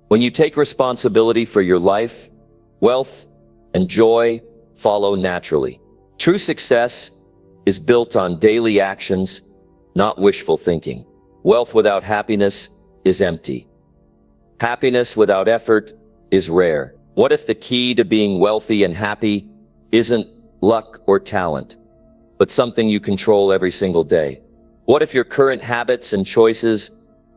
When you take responsibility for your life, wealth and joy follow naturally. True success is built on daily actions, not wishful thinking. Wealth without happiness is empty. Happiness without effort is rare. What if the key to being wealthy and happy isn't luck or talent, but something you control every single day? What if your current habits and choices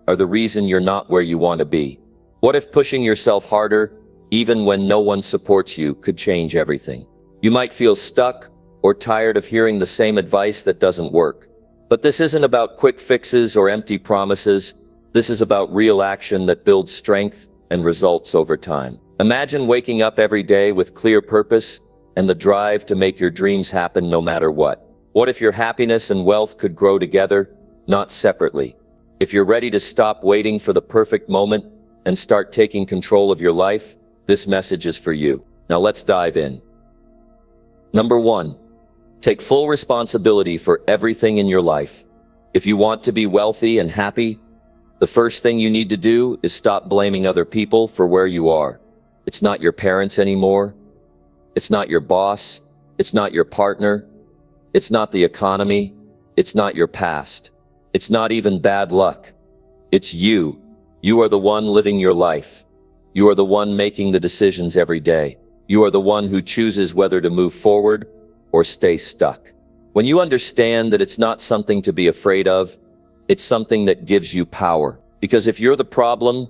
are the reason you're not where you want to be? What if pushing yourself harder, even when no one supports you, could change everything? You might feel stuck or tired of hearing the same advice that doesn't work. But this isn't about quick fixes or empty promises. This is about real action that builds strength and results over time. Imagine waking up every day with clear purpose and the drive to make your dreams happen no matter what. What if your happiness and wealth could grow together, not separately? If you're ready to stop waiting for the perfect moment and start taking control of your life, this message is for you. Now let's dive in. Number 1, take full responsibility for everything in your life. If you want to be wealthy and happy, the first thing you need to do is stop blaming other people for where you are. It's not your parents anymore. It's not your boss. It's not your partner. It's not the economy. It's not your past. It's not even bad luck. It's you. You are the one living your life. You are the one making the decisions every day. You are the one who chooses whether to move forward or stay stuck. When you understand that it's not something to be afraid of, it's something that gives you power. Because if you're the problem,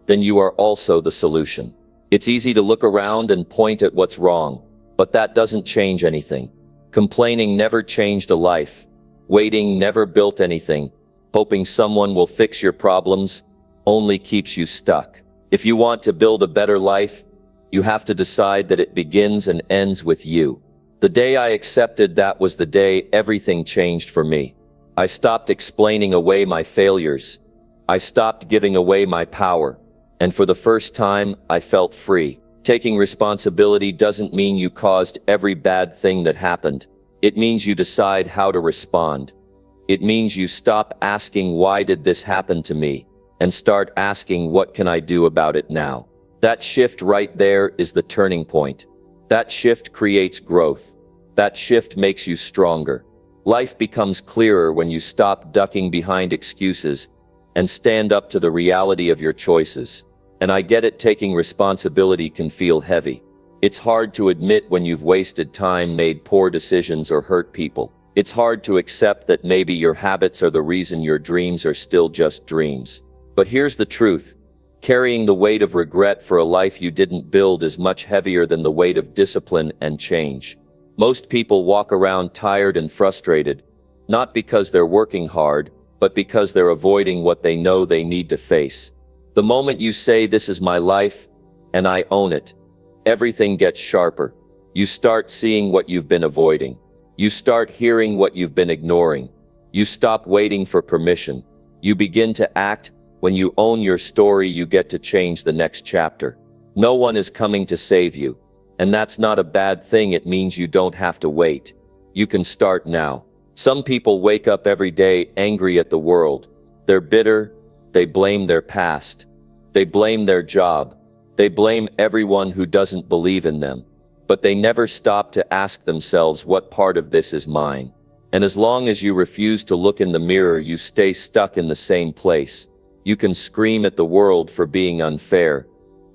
then you are also the solution. It's easy to look around and point at what's wrong, but that doesn't change anything. Complaining never changed a life. Waiting never built anything. Hoping someone will fix your problems only keeps you stuck. If you want to build a better life, you have to decide that it begins and ends with you. The day I accepted that was the day everything changed for me. I stopped explaining away my failures. I stopped giving away my power. And for the first time, I felt free. Taking responsibility doesn't mean you caused every bad thing that happened. It means you decide how to respond. It means you stop asking, why did this happen to me? And start asking, what can I do about it now? That shift right there is the turning point. That shift creates growth. That shift makes you stronger. Life becomes clearer when you stop ducking behind excuses and stand up to the reality of your choices. And I get it, taking responsibility can feel heavy. It's hard to admit when you've wasted time, made poor decisions, or hurt people. It's hard to accept that maybe your habits are the reason your dreams are still just dreams. But here's the truth. Carrying the weight of regret for a life you didn't build is much heavier than the weight of discipline and change. Most people walk around tired and frustrated, not because they're working hard, but because they're avoiding what they know they need to face. The moment you say, this is my life, and I own it, everything gets sharper. You start seeing what you've been avoiding. You start hearing what you've been ignoring. You stop waiting for permission. You begin to act. When you own your story, you get to change the next chapter. No one is coming to save you. And that's not a bad thing. It means you don't have to wait. You can start now. Some people wake up every day angry at the world. They're bitter. They blame their past. They blame their job. They blame everyone who doesn't believe in them. But they never stop to ask themselves, what part of this is mine? And as long as you refuse to look in the mirror, you stay stuck in the same place. You can scream at the world for being unfair,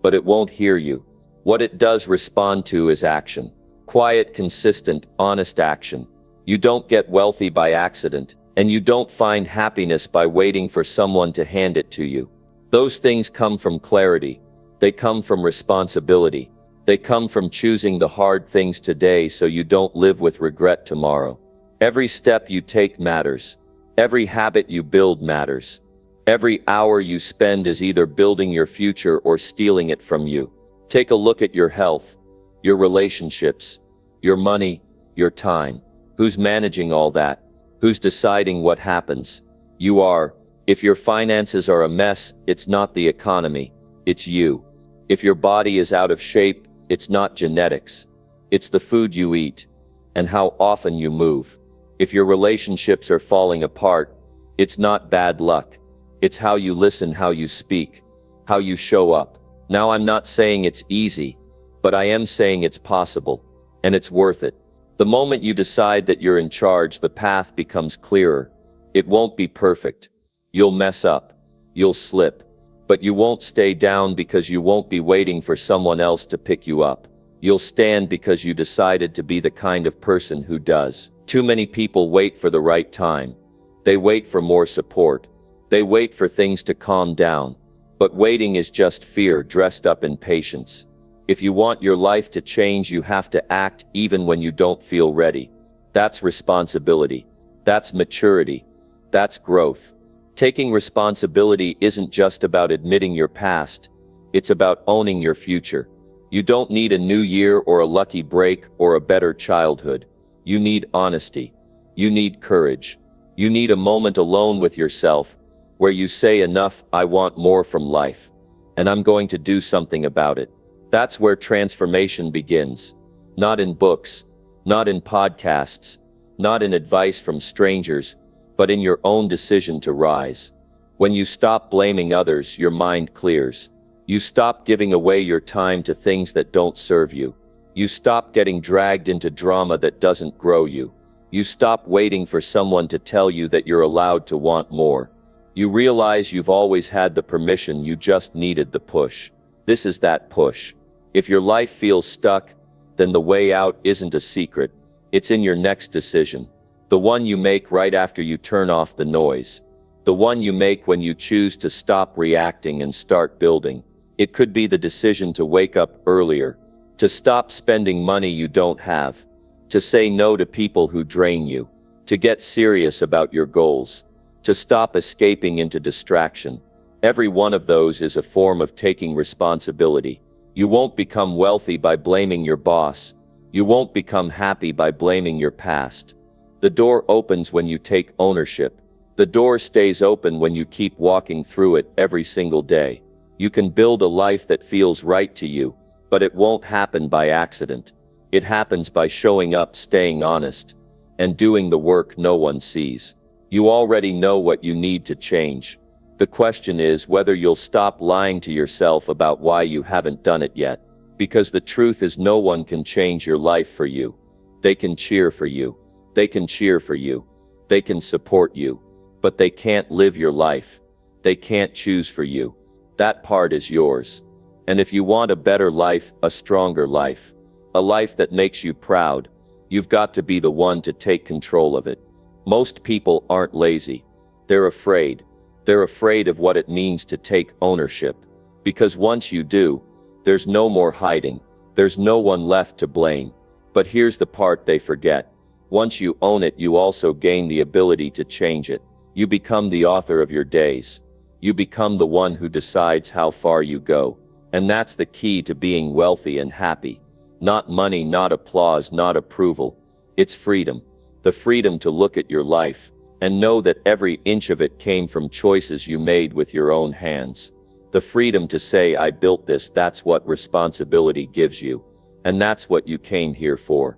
but it won't hear you. What it does respond to is action. Quiet, consistent, honest action. You don't get wealthy by accident, and you don't find happiness by waiting for someone to hand it to you. Those things come from clarity. They come from responsibility. They come from choosing the hard things today so you don't live with regret tomorrow. Every step you take matters. Every habit you build matters. Every hour you spend is either building your future or stealing it from you. Take a look at your health, your relationships, your money, your time. Who's managing all that? Who's deciding what happens? You are. If your finances are a mess, it's not the economy, it's you. If your body is out of shape, it's not genetics. It's the food you eat and how often you move. If your relationships are falling apart, it's not bad luck. It's how you listen, how you speak, how you show up. Now, I'm not saying it's easy, but I am saying it's possible, and it's worth it. The moment you decide that you're in charge, the path becomes clearer. It won't be perfect. You'll mess up. You'll slip. But you won't stay down because you won't be waiting for someone else to pick you up. You'll stand because you decided to be the kind of person who does. Too many people wait for the right time. They wait for more support. They wait for things to calm down. But waiting is just fear dressed up in patience. If you want your life to change, you have to act even when you don't feel ready. That's responsibility. That's maturity. That's growth. Taking responsibility isn't just about admitting your past. It's about owning your future. You don't need a new year or a lucky break or a better childhood. You need honesty. You need courage. You need a moment alone with yourself where you say, enough, I want more from life, and I'm going to do something about it. That's where transformation begins. Not in books, not in podcasts, not in advice from strangers, but in your own decision to rise. When you stop blaming others, your mind clears. You stop giving away your time to things that don't serve you. You stop getting dragged into drama that doesn't grow you. You stop waiting for someone to tell you that you're allowed to want more. You realize you've always had the permission, you just needed the push. This is that push. If your life feels stuck, then the way out isn't a secret. It's in your next decision. The one you make right after you turn off the noise. The one you make when you choose to stop reacting and start building. It could be the decision to wake up earlier, to stop spending money you don't have, to say no to people who drain you, to get serious about your goals, to stop escaping into distraction. Every one of those is a form of taking responsibility. You won't become wealthy by blaming your boss. You won't become happy by blaming your past. The door opens when you take ownership. The door stays open when you keep walking through it every single day. You can build a life that feels right to you, but it won't happen by accident. It happens by showing up, staying honest, and doing the work no one sees. You already know what you need to change. The question is whether you'll stop lying to yourself about why you haven't done it yet. Because the truth is, no one can change your life for you. They can cheer for you. They can cheer for you. They can support you. But they can't live your life. They can't choose for you. That part is yours. And if you want a better life, a stronger life, a life that makes you proud, you've got to be the one to take control of it. Most people aren't lazy. They're afraid. They're afraid of what it means to take ownership. Because once you do, there's no more hiding. There's no one left to blame. But here's the part they forget. Once you own it, you also gain the ability to change it. You become the author of your days. You become the one who decides how far you go. And that's the key to being wealthy and happy. Not money, not applause, not approval. It's freedom. The freedom to look at your life and know that every inch of it came from choices you made with your own hands. The freedom to say, I built this. That's what responsibility gives you. And that's what you came here for.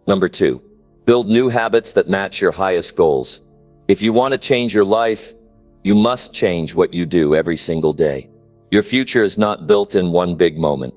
Number 2, build new habits that match your highest goals. If you want to change your life, you must change what you do every single day. Your future is not built in one big moment.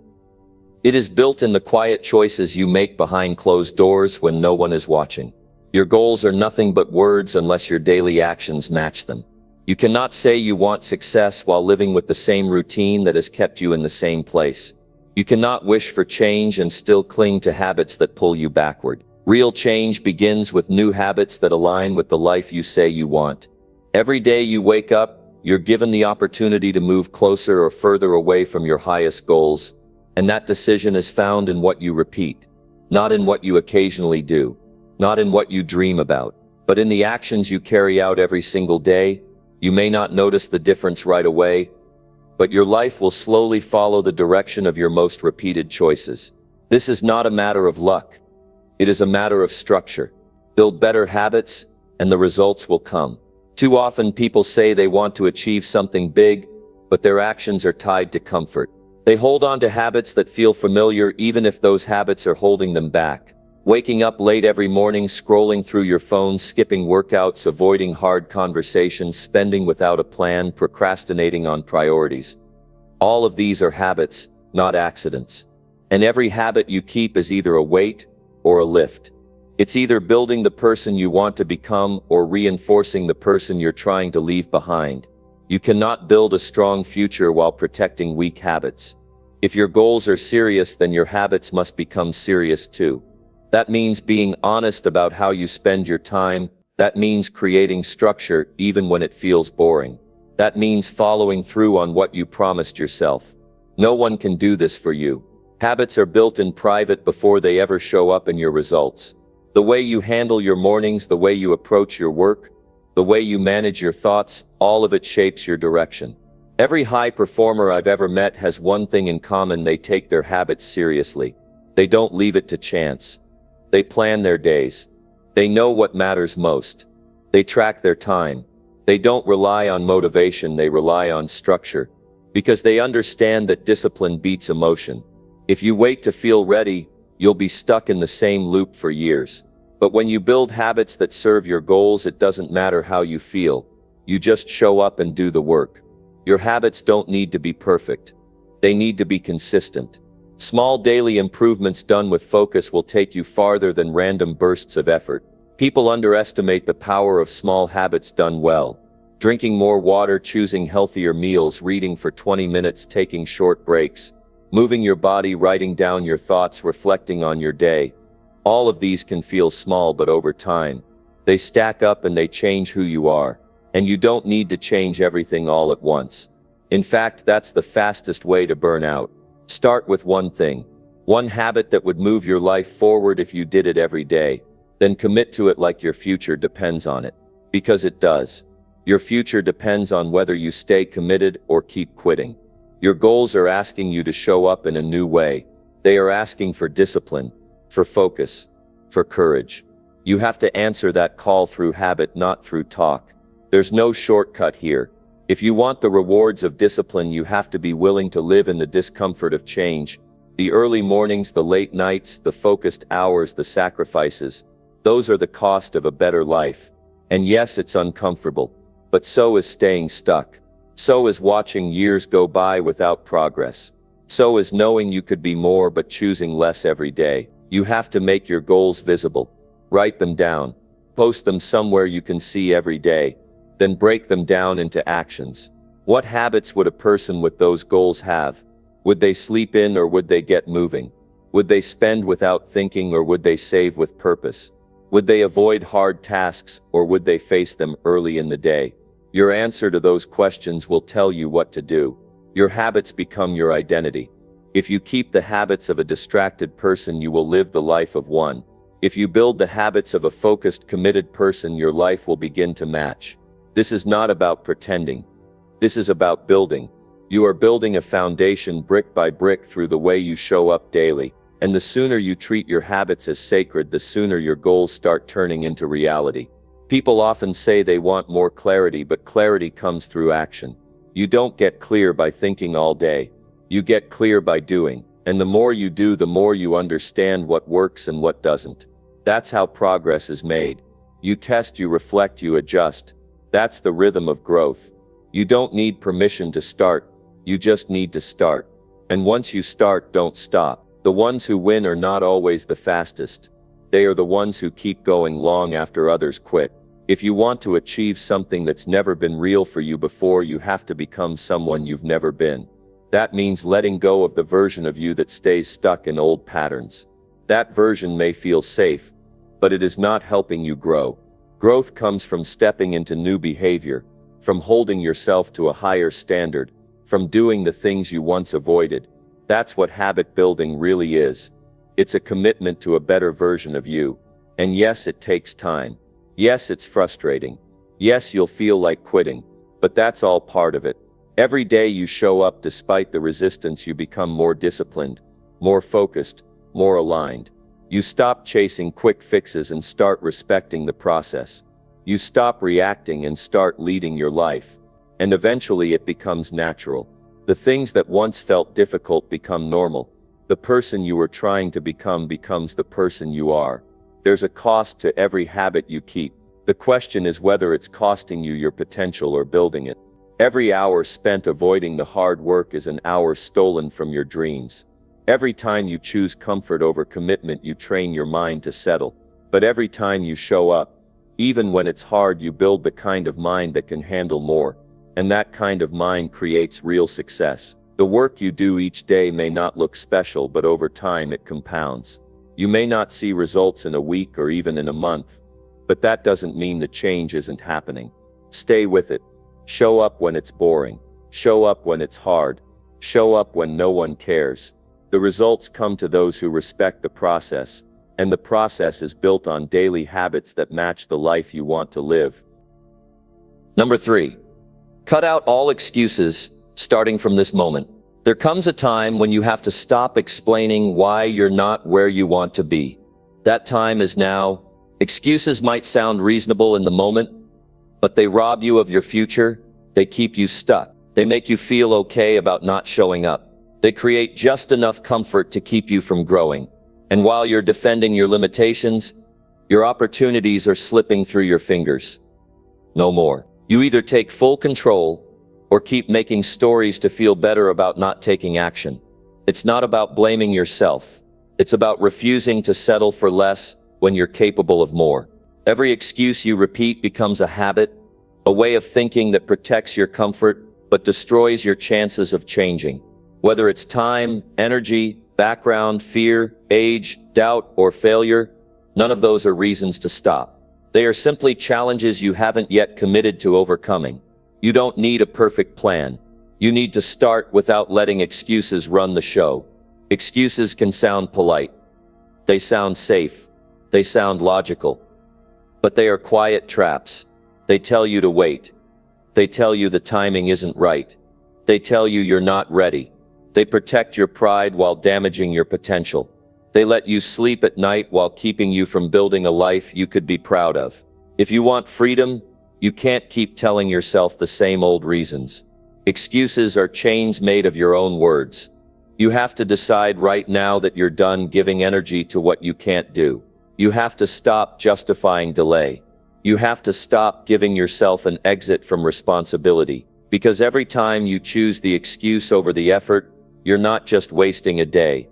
It is built in the quiet choices you make behind closed doors when no one is watching. Your goals are nothing but words unless your daily actions match them. You cannot say you want success while living with the same routine that has kept you in the same place. You cannot wish for change and still cling to habits that pull you backward. Real change begins with new habits that align with the life you say you want. Every day you wake up, you're given the opportunity to move closer or further away from your highest goals. And that decision is found in what you repeat, not in what you occasionally do, not in what you dream about, but in the actions you carry out every single day. You may not notice the difference right away, but your life will slowly follow the direction of your most repeated choices. This is not a matter of luck. It is a matter of structure. Build better habits, and the results will come. Too often people say they want to achieve something big, but their actions are tied to comfort. They hold on to habits that feel familiar even if those habits are holding them back. Waking up late every morning, scrolling through your phone, skipping workouts, avoiding hard conversations, spending without a plan, procrastinating on priorities. All of these are habits, not accidents. And every habit you keep is either a weight or a lift. It's either building the person you want to become or reinforcing the person you're trying to leave behind. You cannot build a strong future while protecting weak habits. If your goals are serious, then your habits must become serious too. That means being honest about how you spend your time. That means creating structure even when it feels boring. That means following through on what you promised yourself. No one can do this for you. Habits are built in private before they ever show up in your results. The way you handle your mornings, the way you approach your work, the way you manage your thoughts, all of it shapes your direction. Every high performer I've ever met has one thing in common: they take their habits seriously. They don't leave it to chance. They plan their days. They know what matters most. They track their time. They don't rely on motivation, they rely on structure. Because they understand that discipline beats emotion. If you wait to feel ready, you'll be stuck in the same loop for years. But when you build habits that serve your goals, it doesn't matter how you feel. You just show up and do the work. Your habits don't need to be perfect. They need to be consistent. Small daily improvements done with focus will take you farther than random bursts of effort. People underestimate the power of small habits done well. Drinking more water, choosing healthier meals, reading for 20 minutes, taking short breaks, moving your body, writing down your thoughts, reflecting on your day. All of these can feel small, but over time, they stack up and they change who you are. And you don't need to change everything all at once. In fact, that's the fastest way to burn out. Start with one thing, one habit that would move your life forward if you did it every day. Then commit to it like your future depends on it. Because it does. Your future depends on whether you stay committed or keep quitting. Your goals are asking you to show up in a new way. They are asking for discipline, for focus, for courage. You have to answer that call through habit, not through talk. There's no shortcut here. If you want the rewards of discipline, you have to be willing to live in the discomfort of change. The early mornings, the late nights, the focused hours, the sacrifices. Those are the cost of a better life. And yes, it's uncomfortable. But so is staying stuck. So is watching years go by without progress. So is knowing you could be more but choosing less every day. You have to make your goals visible. Write them down. Post them somewhere you can see every day. Then break them down into actions. What habits would a person with those goals have? Would they sleep in or would they get moving? Would they spend without thinking or would they save with purpose? Would they avoid hard tasks or would they face them early in the day? Your answer to those questions will tell you what to do. Your habits become your identity. If you keep the habits of a distracted person, you will live the life of one. If you build the habits of a focused, committed person, your life will begin to match. This is not about pretending. This is about building. You are building a foundation brick by brick through the way you show up daily. And the sooner you treat your habits as sacred, the sooner your goals start turning into reality. People often say they want more clarity, but clarity comes through action. You don't get clear by thinking all day. You get clear by doing. And the more you do, the more you understand what works and what doesn't. That's how progress is made. You test, you reflect, you adjust. That's the rhythm of growth. You don't need permission to start. You just need to start. And once you start, don't stop. The ones who win are not always the fastest. They are the ones who keep going long after others quit. If you want to achieve something that's never been real for you before, you have to become someone you've never been. That means letting go of the version of you that stays stuck in old patterns. That version may feel safe, but it is not helping you grow. Growth comes from stepping into new behavior, from holding yourself to a higher standard, from doing the things you once avoided. That's what habit building really is. It's a commitment to a better version of you. And yes, it takes time. Yes, it's frustrating. Yes, you'll feel like quitting. But that's all part of it. Every day you show up despite the resistance, you become more disciplined, more focused, more aligned. You stop chasing quick fixes and start respecting the process. You stop reacting and start leading your life. And eventually it becomes natural. The things that once felt difficult become normal. The person you were trying to become becomes the person you are. There's a cost to every habit you keep. The question is whether it's costing you your potential or building it. Every hour spent avoiding the hard work is an hour stolen from your dreams. Every time you choose comfort over commitment, you train your mind to settle. But every time you show up, even when it's hard, you build the kind of mind that can handle more. And that kind of mind creates real success. The work you do each day may not look special, but over time it compounds. You may not see results in a week or even in a month, but that doesn't mean the change isn't happening. Stay with it. Show up when it's boring. Show up when it's hard. Show up when no one cares. The results come to those who respect the process, and the process is built on daily habits that match the life you want to live. Number 3. Cut out all excuses, starting from this moment. There comes a time when you have to stop explaining why you're not where you want to be. That time is now. Excuses might sound reasonable in the moment, but they rob you of your future. They keep you stuck. They make you feel okay about not showing up. They create just enough comfort to keep you from growing. And while you're defending your limitations, your opportunities are slipping through your fingers. No more. You either take full control or keep making stories to feel better about not taking action. It's not about blaming yourself. It's about refusing to settle for less when you're capable of more. Every excuse you repeat becomes a habit, a way of thinking that protects your comfort but destroys your chances of changing. Whether it's time, energy, background, fear, age, doubt, or failure, none of those are reasons to stop. They are simply challenges you haven't yet committed to overcoming. You don't need a perfect plan. You need to start without letting excuses run the show. Excuses can sound polite. They sound safe. They sound logical. But they are quiet traps. They tell you to wait. They tell you the timing isn't right. They tell you you're not ready. They protect your pride while damaging your potential. They let you sleep at night while keeping you from building a life you could be proud of. If you want freedom, you can't keep telling yourself the same old reasons. Excuses are chains made of your own words. You have to decide right now that you're done giving energy to what you can't do. You have to stop justifying delay. You have to stop giving yourself an exit from responsibility. Because every time you choose the excuse over the effort, you're not just wasting a day.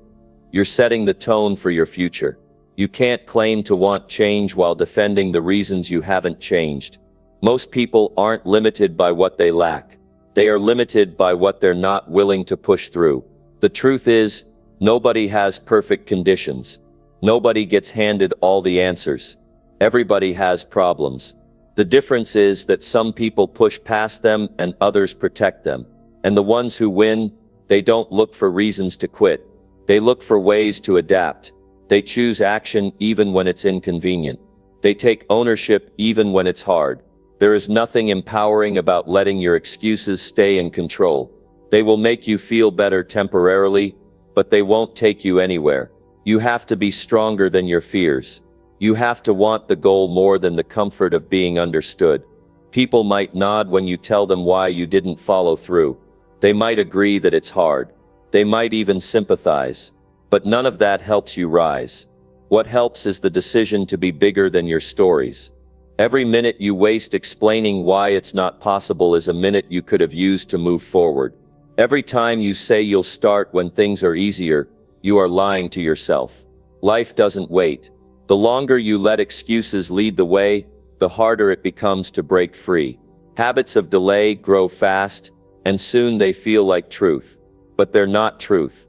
You're setting the tone for your future. You can't claim to want change while defending the reasons you haven't changed. Most people aren't limited by what they lack. They are limited by what they're not willing to push through. The truth is, nobody has perfect conditions. Nobody gets handed all the answers. Everybody has problems. The difference is that some people push past them and others protect them. And the ones who win, they don't look for reasons to quit. They look for ways to adapt. They choose action even when it's inconvenient. They take ownership even when it's hard. There is nothing empowering about letting your excuses stay in control. They will make you feel better temporarily, but they won't take you anywhere. You have to be stronger than your fears. You have to want the goal more than the comfort of being understood. People might nod when you tell them why you didn't follow through. They might agree that it's hard. They might even sympathize. But none of that helps you rise. What helps is the decision to be bigger than your stories. Every minute you waste explaining why it's not possible is a minute you could have used to move forward. Every time you say you'll start when things are easier, you are lying to yourself. Life doesn't wait. The longer you let excuses lead the way, the harder it becomes to break free. Habits of delay grow fast, and soon they feel like truth. But they're not truth.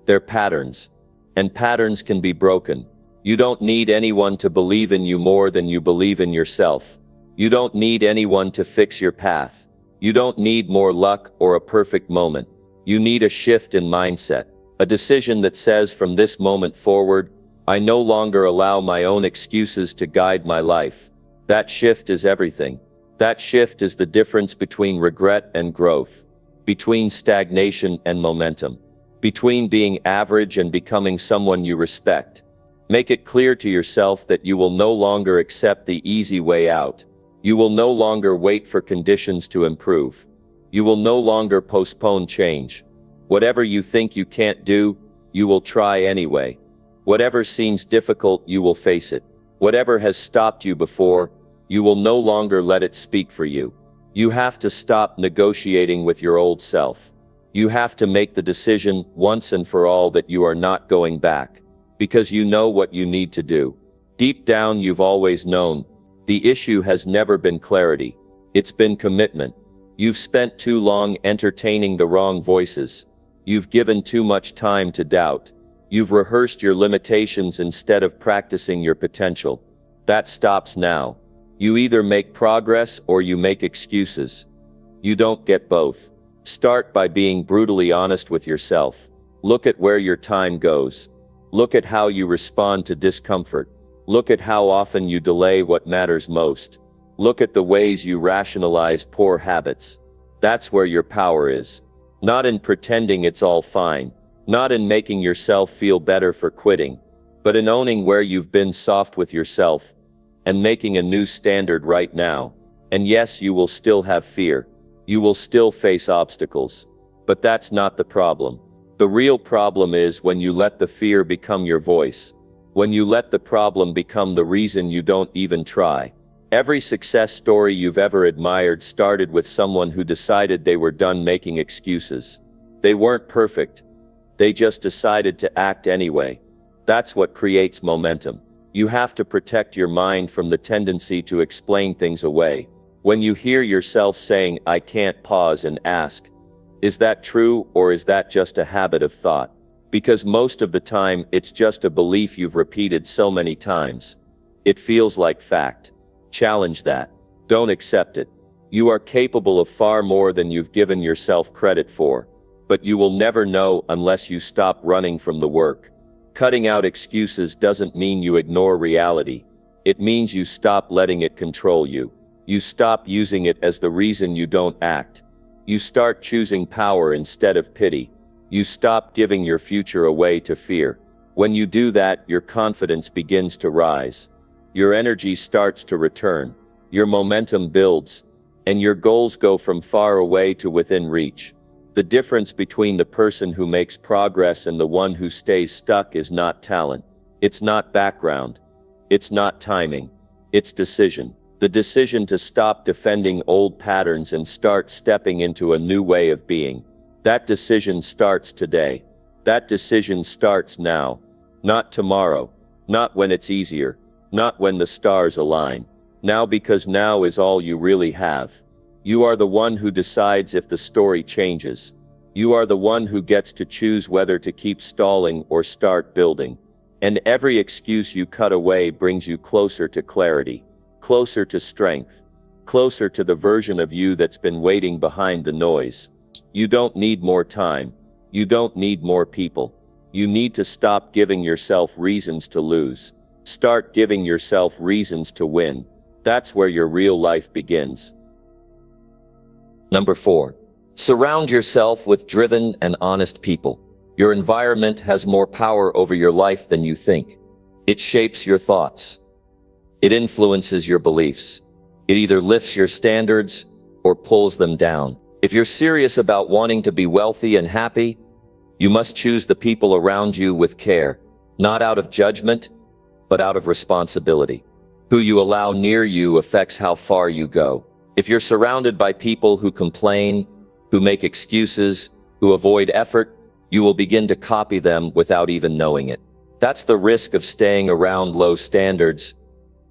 They're patterns. And patterns can be broken. You don't need anyone to believe in you more than you believe in yourself. You don't need anyone to fix your path. You don't need more luck or a perfect moment. You need a shift in mindset. A decision that says from this moment forward, I no longer allow my own excuses to guide my life. That shift is everything. That shift is the difference between regret and growth, between stagnation and momentum, between being average and becoming someone you respect. Make it clear to yourself that you will no longer accept the easy way out. You will no longer wait for conditions to improve. You will no longer postpone change. Whatever you think you can't do, you will try anyway. Whatever seems difficult, you will face it. Whatever has stopped you before, you will no longer let it speak for you. You have to stop negotiating with your old self. You have to make the decision once and for all that you are not going back, because you know what you need to do. Deep down, you've always known. The issue has never been clarity. It's been commitment. You've spent too long entertaining the wrong voices. You've given too much time to doubt. You've rehearsed your limitations instead of practicing your potential. That stops now. You either make progress or you make excuses. You don't get both. Start by being brutally honest with yourself. Look at where your time goes. Look at how you respond to discomfort. Look at how often you delay what matters most. Look at the ways you rationalize poor habits. That's where your power is. Not in pretending it's all fine. Not in making yourself feel better for quitting, but in owning where you've been soft with yourself and making a new standard right now. And yes, you will still have fear. You will still face obstacles. But that's not the problem. The real problem is when you let the fear become your voice. When you let the problem become the reason you don't even try. Every success story you've ever admired started with someone who decided they were done making excuses. They weren't perfect. They just decided to act anyway. That's what creates momentum. You have to protect your mind from the tendency to explain things away. When you hear yourself saying, "I can't," pause and ask, is that true, or is that just a habit of thought? Because most of the time, it's just a belief you've repeated so many times. It feels like fact. Challenge that. Don't accept it. You are capable of far more than you've given yourself credit for. But you will never know unless you stop running from the work. Cutting out excuses doesn't mean you ignore reality. It means you stop letting it control you. You stop using it as the reason you don't act. You start choosing power instead of pity. You stop giving your future away to fear. When you do that, your confidence begins to rise. Your energy starts to return. Your momentum builds. And your goals go from far away to within reach. The difference between the person who makes progress and the one who stays stuck is not talent. It's not background. It's not timing. It's decision. The decision to stop defending old patterns and start stepping into a new way of being. That decision starts today. That decision starts now. Not tomorrow. Not when it's easier. Not when the stars align. Now, because now is all you really have. You are the one who decides if the story changes. You are the one who gets to choose whether to keep stalling or start building. And every excuse you cut away brings you closer to clarity, closer to strength, closer to the version of you that's been waiting behind the noise. You don't need more time. You don't need more people. You need to stop giving yourself reasons to lose. Start giving yourself reasons to win. That's where your real life begins. Number 4. Surround yourself with driven and honest people. Your environment has more power over your life than you think. It shapes your thoughts. It influences your beliefs. It either lifts your standards or pulls them down. If you're serious about wanting to be wealthy and happy, you must choose the people around you with care, not out of judgment, but out of responsibility. Who you allow near you affects how far you go. If you're surrounded by people who complain, who make excuses, who avoid effort, you will begin to copy them without even knowing it. That's the risk of staying around low standards.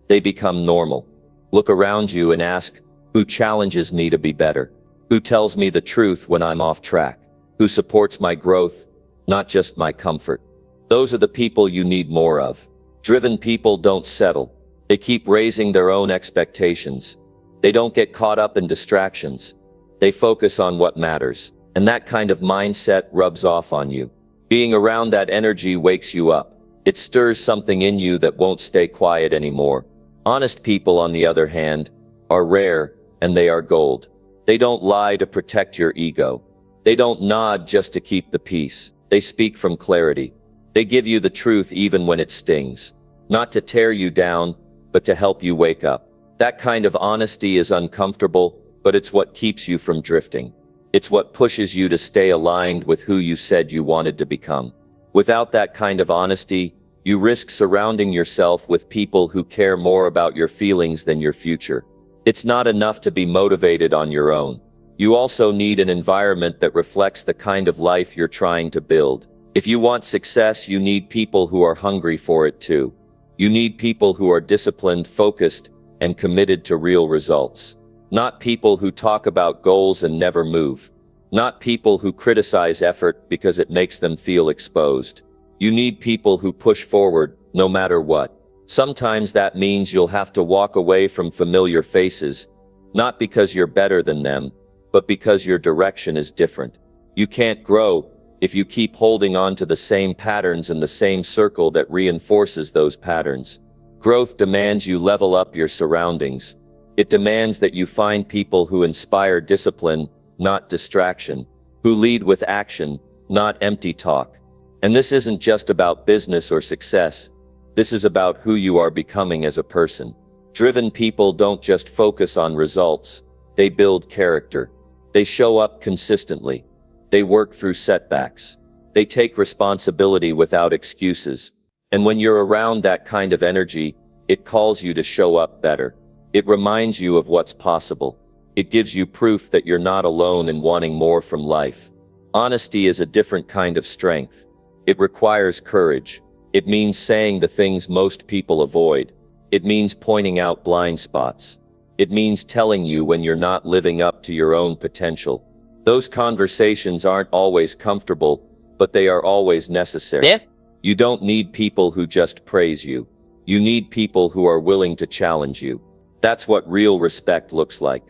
They become normal. Look around you and ask, who challenges me to be better? Who tells me the truth when I'm off track? Who supports my growth, not just my comfort? Those are the people you need more of. Driven people don't settle. They keep raising their own expectations. They don't get caught up in distractions. They focus on what matters. And that kind of mindset rubs off on you. Being around that energy wakes you up. It stirs something in you that won't stay quiet anymore. Honest people, on the other hand, are rare, and they are gold. They don't lie to protect your ego. They don't nod just to keep the peace. They speak from clarity. They give you the truth even when it stings. Not to tear you down, but to help you wake up. That kind of honesty is uncomfortable, but it's what keeps you from drifting. It's what pushes you to stay aligned with who you said you wanted to become. Without that kind of honesty, you risk surrounding yourself with people who care more about your feelings than your future. It's not enough to be motivated on your own. You also need an environment that reflects the kind of life you're trying to build. If you want success, you need people who are hungry for it too. You need people who are disciplined, focused, and committed to real results. Not people who talk about goals and never move. Not people who criticize effort because it makes them feel exposed. You need people who push forward, no matter what. Sometimes that means you'll have to walk away from familiar faces, not because you're better than them, but because your direction is different. You can't grow if you keep holding on to the same patterns and the same circle that reinforces those patterns. Growth demands you level up your surroundings. It demands that you find people who inspire discipline, not distraction, who lead with action, not empty talk. And this isn't just about business or success. This is about who you are becoming as a person. Driven people don't just focus on results, they build character. They show up consistently. They work through setbacks. They take responsibility without excuses. And when you're around that kind of energy, it calls you to show up better. It reminds you of what's possible. It gives you proof that you're not alone in wanting more from life. Honesty is a different kind of strength. It requires courage. It means saying the things most people avoid. It means pointing out blind spots. It means telling you when you're not living up to your own potential. Those conversations aren't always comfortable, but they are always necessary. Yeah. You don't need people who just praise you. You need people who are willing to challenge you. That's what real respect looks like.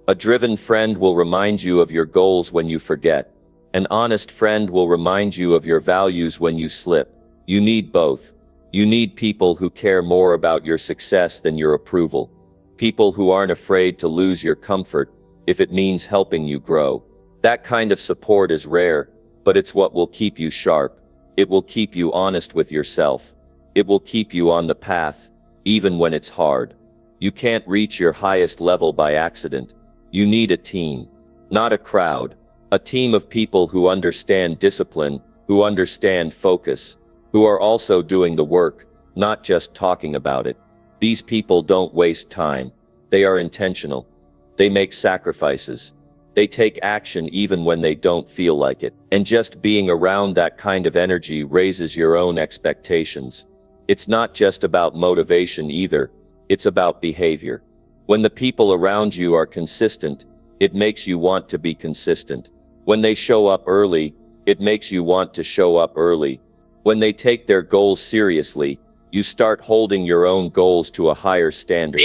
A driven friend will remind you of your goals when you forget. An honest friend will remind you of your values when you slip. You need both. You need people who care more about your success than your approval. People who aren't afraid to lose your comfort if it means helping you grow. That kind of support is rare, but it's what will keep you sharp. It will keep you honest with yourself. It will keep you on the path, even when it's hard. You can't reach your highest level by accident. You need a team, not a crowd. A team of people who understand discipline, who understand focus, who are also doing the work, not just talking about it. These people don't waste time. They are intentional. They make sacrifices. They take action even when they don't feel like it. And just being around that kind of energy raises your own expectations. It's not just about motivation either. It's about behavior. When the people around you are consistent, it makes you want to be consistent. When they show up early, it makes you want to show up early. When they take their goals seriously, you start holding your own goals to a higher standard.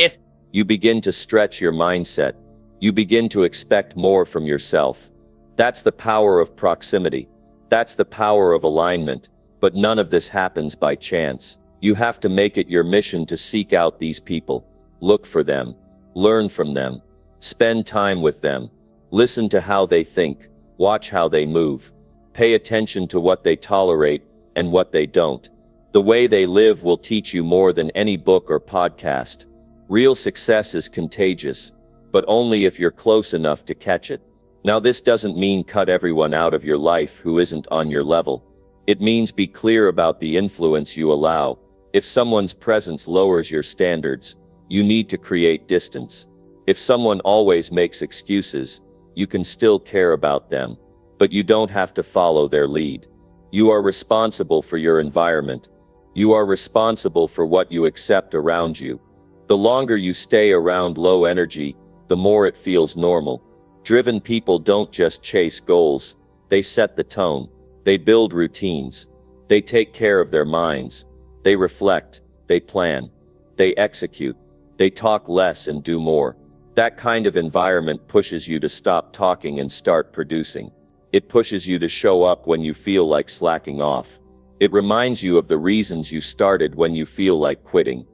You begin to stretch your mindset. You begin to expect more from yourself. That's the power of proximity. That's the power of alignment. But none of this happens by chance. You have to make it your mission to seek out these people. Look for them. Learn from them. Spend time with them. Listen to how they think. Watch how they move. Pay attention to what they tolerate and what they don't. The way they live will teach you more than any book or podcast. Real success is contagious, but only if you're close enough to catch it. Now, this doesn't mean cut everyone out of your life who isn't on your level. It means be clear about the influence you allow. If someone's presence lowers your standards, you need to create distance. If someone always makes excuses, you can still care about them, but you don't have to follow their lead. You are responsible for your environment. You are responsible for what you accept around you. The longer you stay around low energy, the more it feels normal. Driven people don't just chase goals, they set the tone. They build routines. They take care of their minds. They reflect. They plan. They execute. They talk less and do more. That kind of environment pushes you to stop talking and start producing. It pushes you to show up when you feel like slacking off. It reminds you of the reasons you started when you feel like quitting.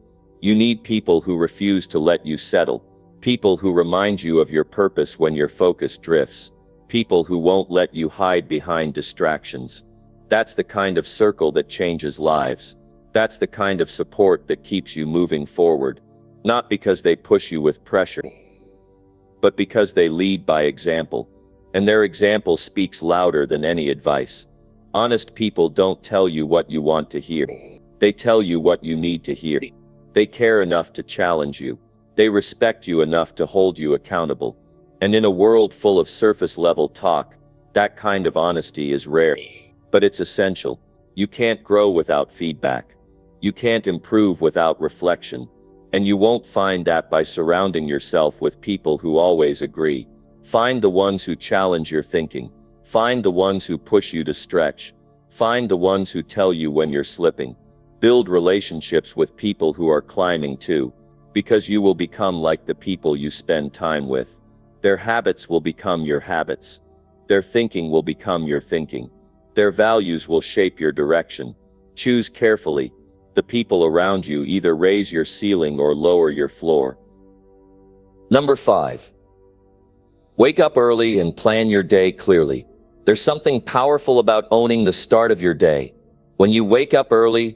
You need people who refuse to let you settle. People who remind you of your purpose when your focus drifts. People who won't let you hide behind distractions. That's the kind of circle that changes lives. That's the kind of support that keeps you moving forward. Not because they push you with pressure, but because they lead by example. And their example speaks louder than any advice. Honest people don't tell you what you want to hear. They tell you what you need to hear. They care enough to challenge you. They respect you enough to hold you accountable. And in a world full of surface-level talk, that kind of honesty is rare. But it's essential. You can't grow without feedback. You can't improve without reflection. And you won't find that by surrounding yourself with people who always agree. Find the ones who challenge your thinking. Find the ones who push you to stretch. Find the ones who tell you when you're slipping. Build relationships with people who are climbing too, because you will become like the people you spend time with. Their habits will become your habits. Their thinking will become your thinking. Their values will shape your direction. Choose carefully. The people around you either raise your ceiling or lower your floor. Number 5. Wake up early and plan your day clearly. There's something powerful about owning the start of your day. When you wake up early,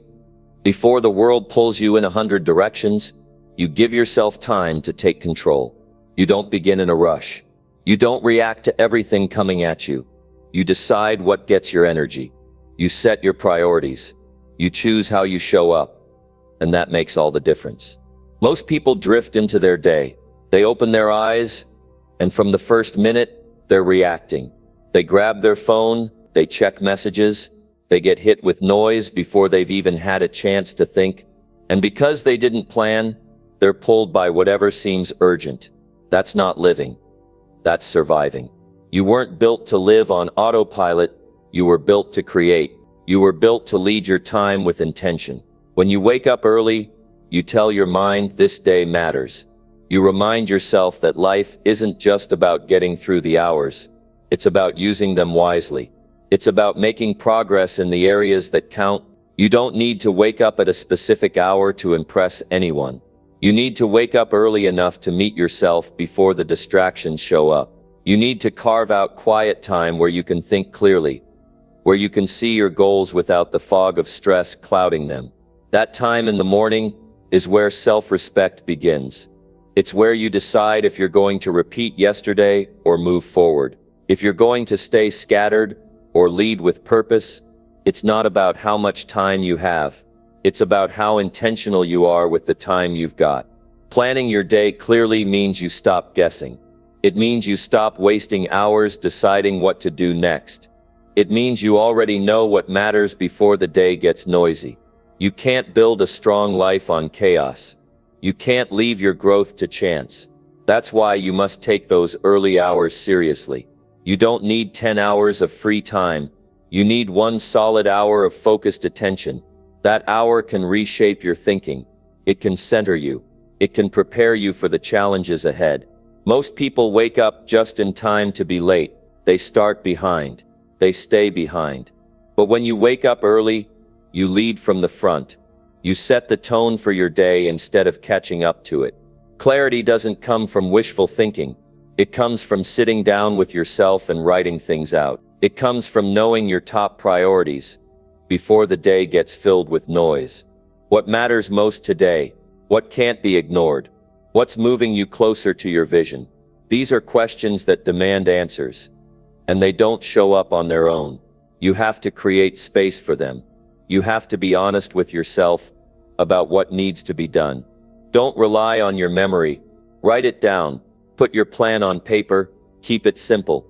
before the world pulls you in 100 directions, you give yourself time to take control. You don't begin in a rush. You don't react to everything coming at you. You decide what gets your energy. You set your priorities. You choose how you show up. And that makes all the difference. Most people drift into their day. They open their eyes, and from the first minute, they're reacting. They grab their phone, they check messages, they get hit with noise before they've even had a chance to think. And because they didn't plan, they're pulled by whatever seems urgent. That's not living. That's surviving. You weren't built to live on autopilot. You were built to create. You were built to lead your time with intention. When you wake up early, you tell your mind this day matters. You remind yourself that life isn't just about getting through the hours. It's about using them wisely. It's about making progress in the areas that count. You don't need to wake up at a specific hour to impress anyone. You need to wake up early enough to meet yourself before the distractions show up. You need to carve out quiet time where you can think clearly, where you can see your goals without the fog of stress clouding them. That time in the morning is where self-respect begins. It's where you decide if you're going to repeat yesterday or move forward. If you're going to stay scattered or lead with purpose. It's not about how much time you have. It's about how intentional you are with the time you've got. Planning your day clearly means you stop guessing. It means you stop wasting hours deciding what to do next. It means you already know what matters before the day gets noisy. You can't build a strong life on chaos. You can't leave your growth to chance. That's why you must take those early hours seriously. You don't need 10 hours of free time. You need 1 solid hour of focused attention. That hour can reshape your thinking. It can center you. It can prepare you for the challenges ahead. Most people wake up just in time to be late. They start behind. They stay behind. But when you wake up early, you lead from the front. You set the tone for your day instead of catching up to it. Clarity doesn't come from wishful thinking. It comes from sitting down with yourself and writing things out. It comes from knowing your top priorities before the day gets filled with noise. What matters most today? What can't be ignored? What's moving you closer to your vision? These are questions that demand answers, and they don't show up on their own. You have to create space for them. You have to be honest with yourself about what needs to be done. Don't rely on your memory. Write it down. Put your plan on paper. Keep it simple,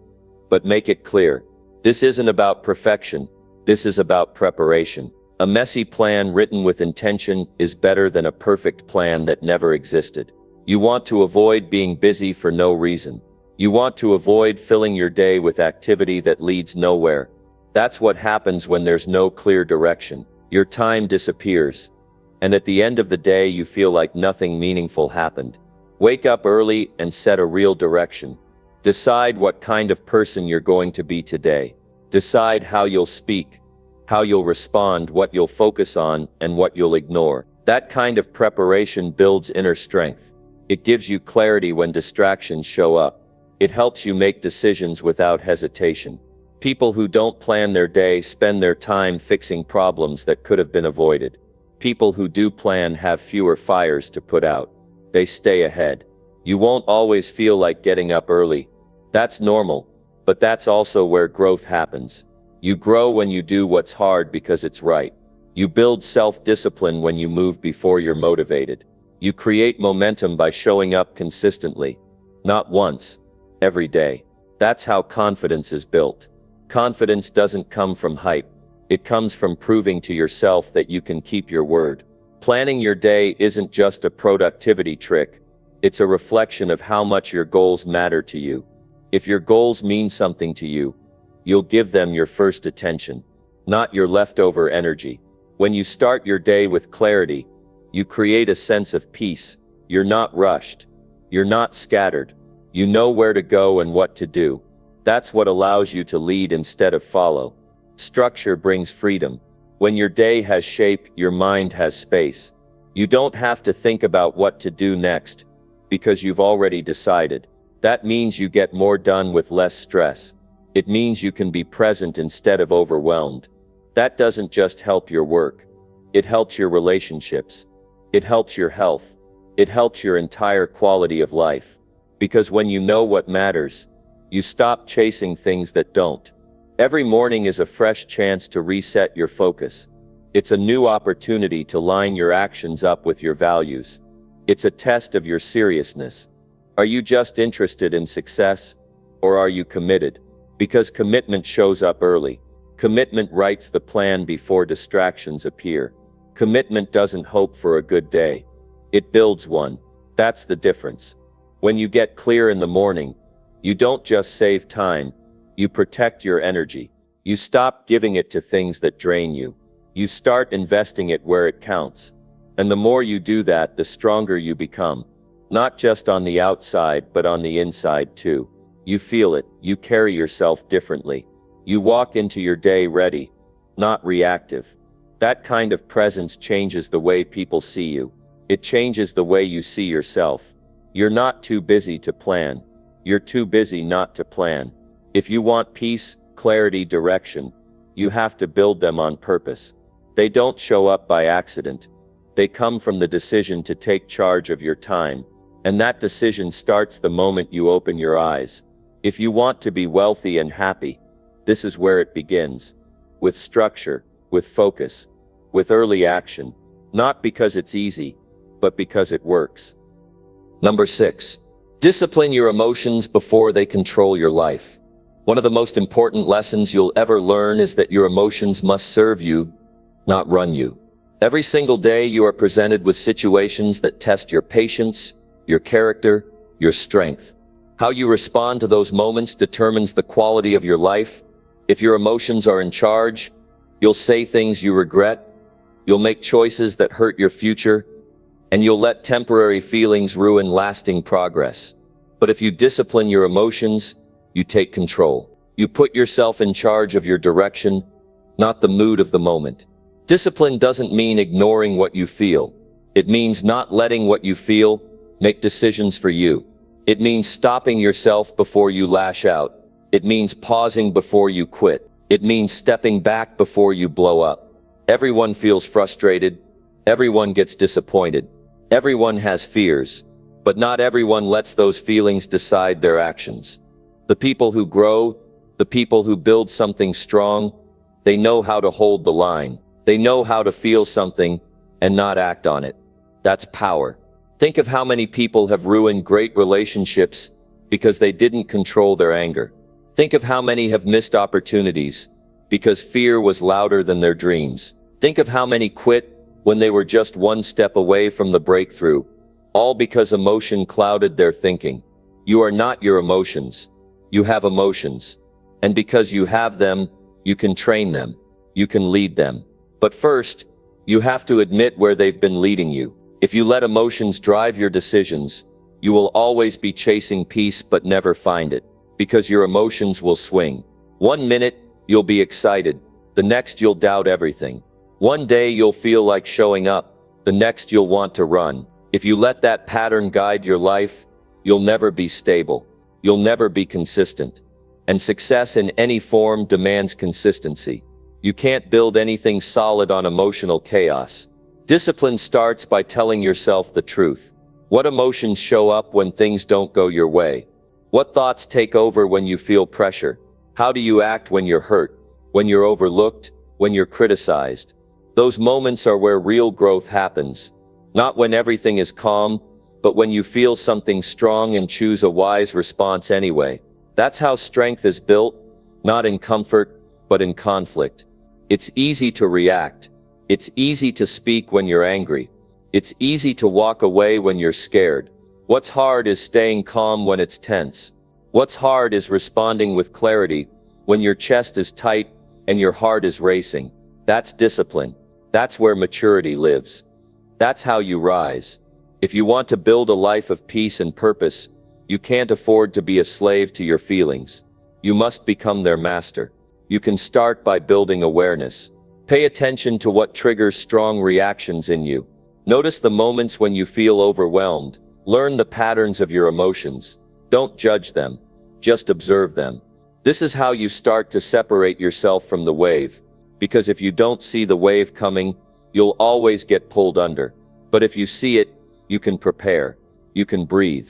but make it clear. This isn't about perfection. This is about preparation. A messy plan written with intention is better than a perfect plan that never existed. You want to avoid being busy for no reason. You want to avoid filling your day with activity that leads nowhere. That's what happens when there's no clear direction. Your time disappears. And at the end of the day, you feel like nothing meaningful happened. Wake up early and set a real direction. Decide what kind of person you're going to be today. Decide how you'll speak, how you'll respond, what you'll focus on, and what you'll ignore. That kind of preparation builds inner strength. It gives you clarity when distractions show up. It helps you make decisions without hesitation. People who don't plan their day spend their time fixing problems that could have been avoided. People who do plan have fewer fires to put out. They stay ahead. You won't always feel like getting up early. That's normal, but that's also where growth happens. You grow when you do what's hard because it's right. You build self-discipline when you move before you're motivated. You create momentum by showing up consistently. Not once, every day. That's how confidence is built. Confidence doesn't come from hype. It comes from proving to yourself that you can keep your word. Planning your day isn't just a productivity trick. It's a reflection of how much your goals matter to you. If your goals mean something to you, you'll give them your first attention, not your leftover energy. When you start your day with clarity, you create a sense of peace. You're not rushed. You're not scattered. You know where to go and what to do. That's what allows you to lead instead of follow. Structure brings freedom. When your day has shape, your mind has space. You don't have to think about what to do next, because you've already decided. That means you get more done with less stress. It means you can be present instead of overwhelmed. That doesn't just help your work. It helps your relationships. It helps your health. It helps your entire quality of life. Because when you know what matters, you stop chasing things that don't. Every morning is a fresh chance to reset your focus. It's a new opportunity to line your actions up with your values. It's a test of your seriousness. Are you just interested in success, or are you committed? Because commitment shows up early. Commitment writes the plan before distractions appear. Commitment doesn't hope for a good day. It builds one. That's the difference. When you get clear in the morning, you don't just save time. You protect your energy. You stop giving it to things that drain you. You start investing it where it counts. And the more you do that, the stronger you become. Not just on the outside, but on the inside too. You feel it. You carry yourself differently. You walk into your day ready, not reactive. That kind of presence changes the way people see you. It changes the way you see yourself. You're not too busy to plan. You're too busy not to plan. If you want peace, clarity, direction, you have to build them on purpose. They don't show up by accident. They come from the decision to take charge of your time. And that decision starts the moment you open your eyes. If you want to be wealthy and happy, this is where it begins. With structure, with focus, with early action. Not because it's easy, but because it works. Number 6. Discipline your emotions before they control your life. One of the most important lessons you'll ever learn is that your emotions must serve you, not run you. Every single day you are presented with situations that test your patience, your character, your strength. How you respond to those moments determines the quality of your life. If your emotions are in charge, you'll say things you regret, you'll make choices that hurt your future, and you'll let temporary feelings ruin lasting progress. But if you discipline your emotions, you take control. You put yourself in charge of your direction, not the mood of the moment. Discipline doesn't mean ignoring what you feel. It means not letting what you feel make decisions for you. It means stopping yourself before you lash out. It means pausing before you quit. It means stepping back before you blow up. Everyone feels frustrated. Everyone gets disappointed. Everyone has fears. But not everyone lets those feelings decide their actions. The people who grow, the people who build something strong, they know how to hold the line. They know how to feel something and not act on it. That's power. Think of how many people have ruined great relationships because they didn't control their anger. Think of how many have missed opportunities because fear was louder than their dreams. Think of how many quit when they were just one step away from the breakthrough, all because emotion clouded their thinking. You are not your emotions. You have emotions. And because you have them, you can train them. You can lead them. But first, you have to admit where they've been leading you. If you let emotions drive your decisions, you will always be chasing peace but never find it. Because your emotions will swing. One minute, you'll be excited. The next, you'll doubt everything. One day, you'll feel like showing up. The next, you'll want to run. If you let that pattern guide your life, you'll never be stable. You'll never be consistent. And success in any form demands consistency. You can't build anything solid on emotional chaos. Discipline starts by telling yourself the truth. What emotions show up when things don't go your way? What thoughts take over when you feel pressure? How do you act when you're hurt? when you're overlooked, when you're criticized. Those moments are where real growth happens. Not when everything is calm, but when you feel something strong and choose a wise response anyway. That's how strength is built, not in comfort, but in conflict. It's easy to react. It's easy to speak when you're angry. It's easy to walk away when you're scared. What's hard is staying calm when it's tense. What's hard is responding with clarity when your chest is tight and your heart is racing. That's discipline. That's where maturity lives. That's how you rise. If you want to build a life of peace and purpose, you can't afford to be a slave to your feelings. You must become their master. You can start by building awareness. Pay attention to what triggers strong reactions in you. Notice the moments when you feel overwhelmed. Learn the patterns of your emotions. Don't judge them. Just observe them. This is how you start to separate yourself from the wave. Because if you don't see the wave coming, you'll always get pulled under. But if you see it, you can prepare. You can breathe.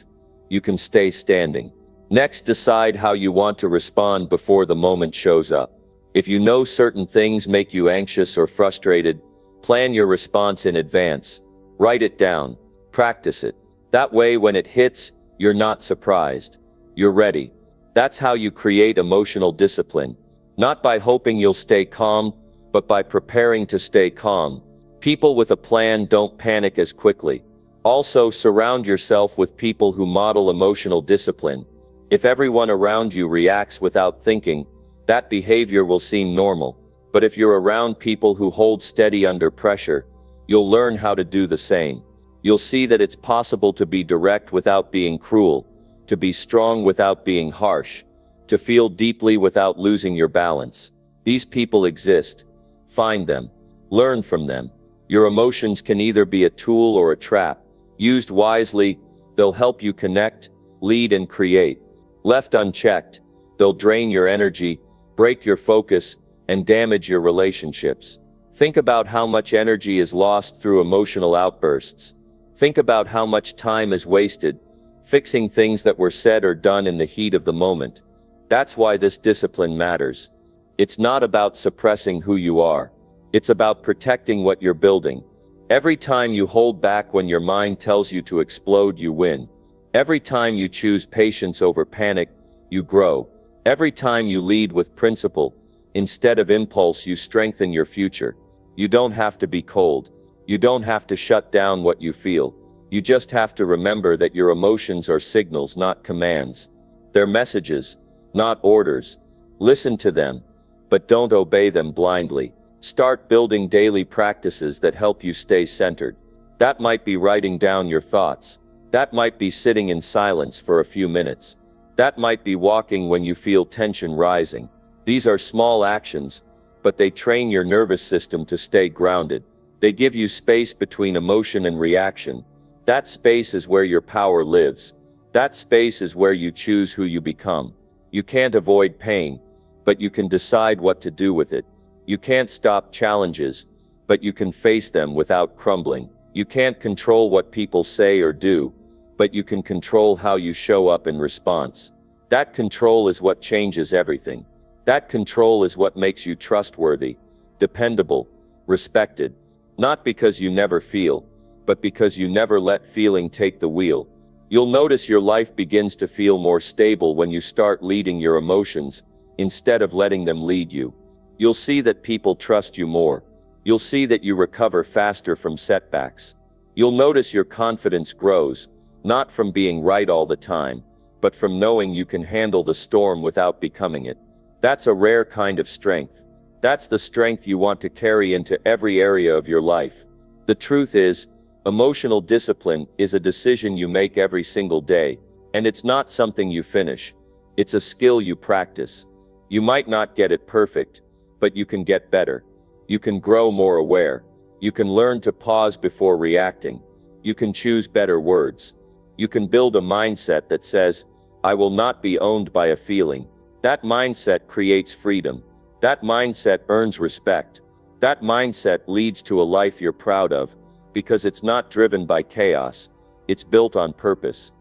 You can stay standing. Next, decide how you want to respond before the moment shows up. If you know certain things make you anxious or frustrated, plan your response in advance. Write it down. Practice it. That way, when it hits, you're not surprised. You're ready. That's how you create emotional discipline. Not by hoping you'll stay calm, but by preparing to stay calm. People with a plan don't panic as quickly. Also, surround yourself with people who model emotional discipline. If everyone around you reacts without thinking, that behavior will seem normal. But if you're around people who hold steady under pressure, you'll learn how to do the same. You'll see that it's possible to be direct without being cruel, to be strong without being harsh, to feel deeply without losing your balance. These people exist. Find them. Learn from them. Your emotions can either be a tool or a trap. Used wisely, they'll help you connect, lead, and create. Left unchecked, they'll drain your energy, break your focus, and damage your relationships. Think about how much energy is lost through emotional outbursts. Think about how much time is wasted, fixing things that were said or done in the heat of the moment. That's why this discipline matters. It's not about suppressing who you are. It's about protecting what you're building. Every time you hold back when your mind tells you to explode, you win. Every time you choose patience over panic, you grow. Every time you lead with principle, instead of impulse, you strengthen your future. You don't have to be cold. You don't have to shut down what you feel. You just have to remember that your emotions are signals, not commands. They're messages, not orders. Listen to them, but don't obey them blindly. Start building daily practices that help you stay centered. That might be writing down your thoughts. That might be sitting in silence for a few minutes. That might be walking when you feel tension rising. These are small actions, but they train your nervous system to stay grounded. They give you space between emotion and reaction. That space is where your power lives. That space is where you choose who you become. You can't avoid pain, but you can decide what to do with it. You can't stop challenges, but you can face them without crumbling. You can't control what people say or do, but you can control how you show up in response. That control is what changes everything. That control is what makes you trustworthy, dependable, respected. Not because you never feel, but because you never let feeling take the wheel. You'll notice your life begins to feel more stable when you start leading your emotions, instead of letting them lead you. You'll see that people trust you more. You'll see that you recover faster from setbacks. You'll notice your confidence grows, not from being right all the time, but from knowing you can handle the storm without becoming it. That's a rare kind of strength. That's the strength you want to carry into every area of your life. The truth is, emotional discipline is a decision you make every single day, and it's not something you finish. It's a skill you practice. You might not get it perfect, but you can get better. You can grow more aware. You can learn to pause before reacting. You can choose better words. You can build a mindset that says, I will not be owned by a feeling. That mindset creates freedom. That mindset earns respect. That mindset leads to a life you're proud of, because it's not driven by chaos. It's built on purpose.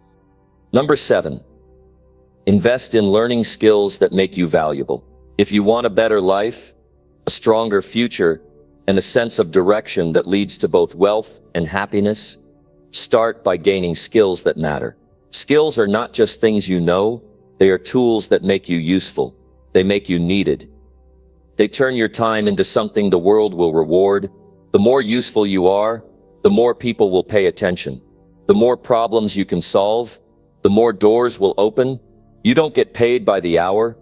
Number 7. Invest in learning skills that make you valuable. If you want a better life, a stronger future, and a sense of direction that leads to both wealth and happiness, start by gaining skills that matter. Skills are not just things you know, they are tools that make you useful. They make you needed. They turn your time into something the world will reward. The more useful you are, the more people will pay attention. The more problems you can solve, the more doors will open. You don't get paid by the hour.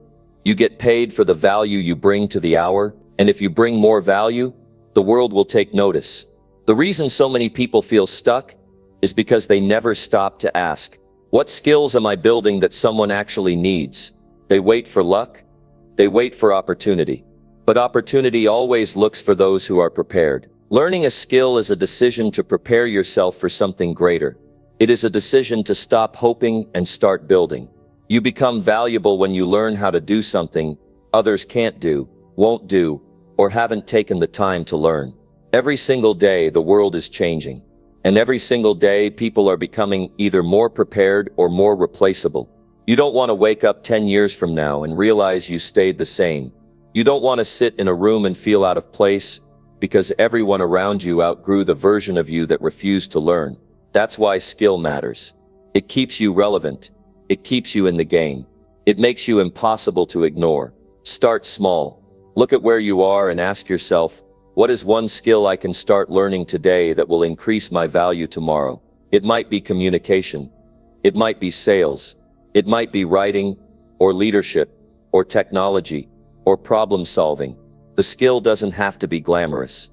You get paid for the value you bring to the hour. And if you bring more value, the world will take notice. The reason so many people feel stuck is because they never stop to ask, what skills am I building that someone actually needs? They wait for luck. They wait for opportunity. But opportunity always looks for those who are prepared. Learning a skill is a decision to prepare yourself for something greater. It is a decision to stop hoping and start building. You become valuable when you learn how to do something others can't do, won't do, or haven't taken the time to learn. Every single day, the world is changing. And every single day, people are becoming either more prepared or more replaceable. You don't want to wake up 10 years from now and realize you stayed the same. You don't want to sit in a room and feel out of place because everyone around you outgrew the version of you that refused to learn. That's why skill matters. It keeps you relevant. It keeps you in the game. It makes you impossible to ignore. Start small. Look at where you are and ask yourself, what is one skill I can start learning today that will increase my value tomorrow? It might be communication. It might be sales. It might be writing, or leadership, or technology, or problem solving. The skill doesn't have to be glamorous.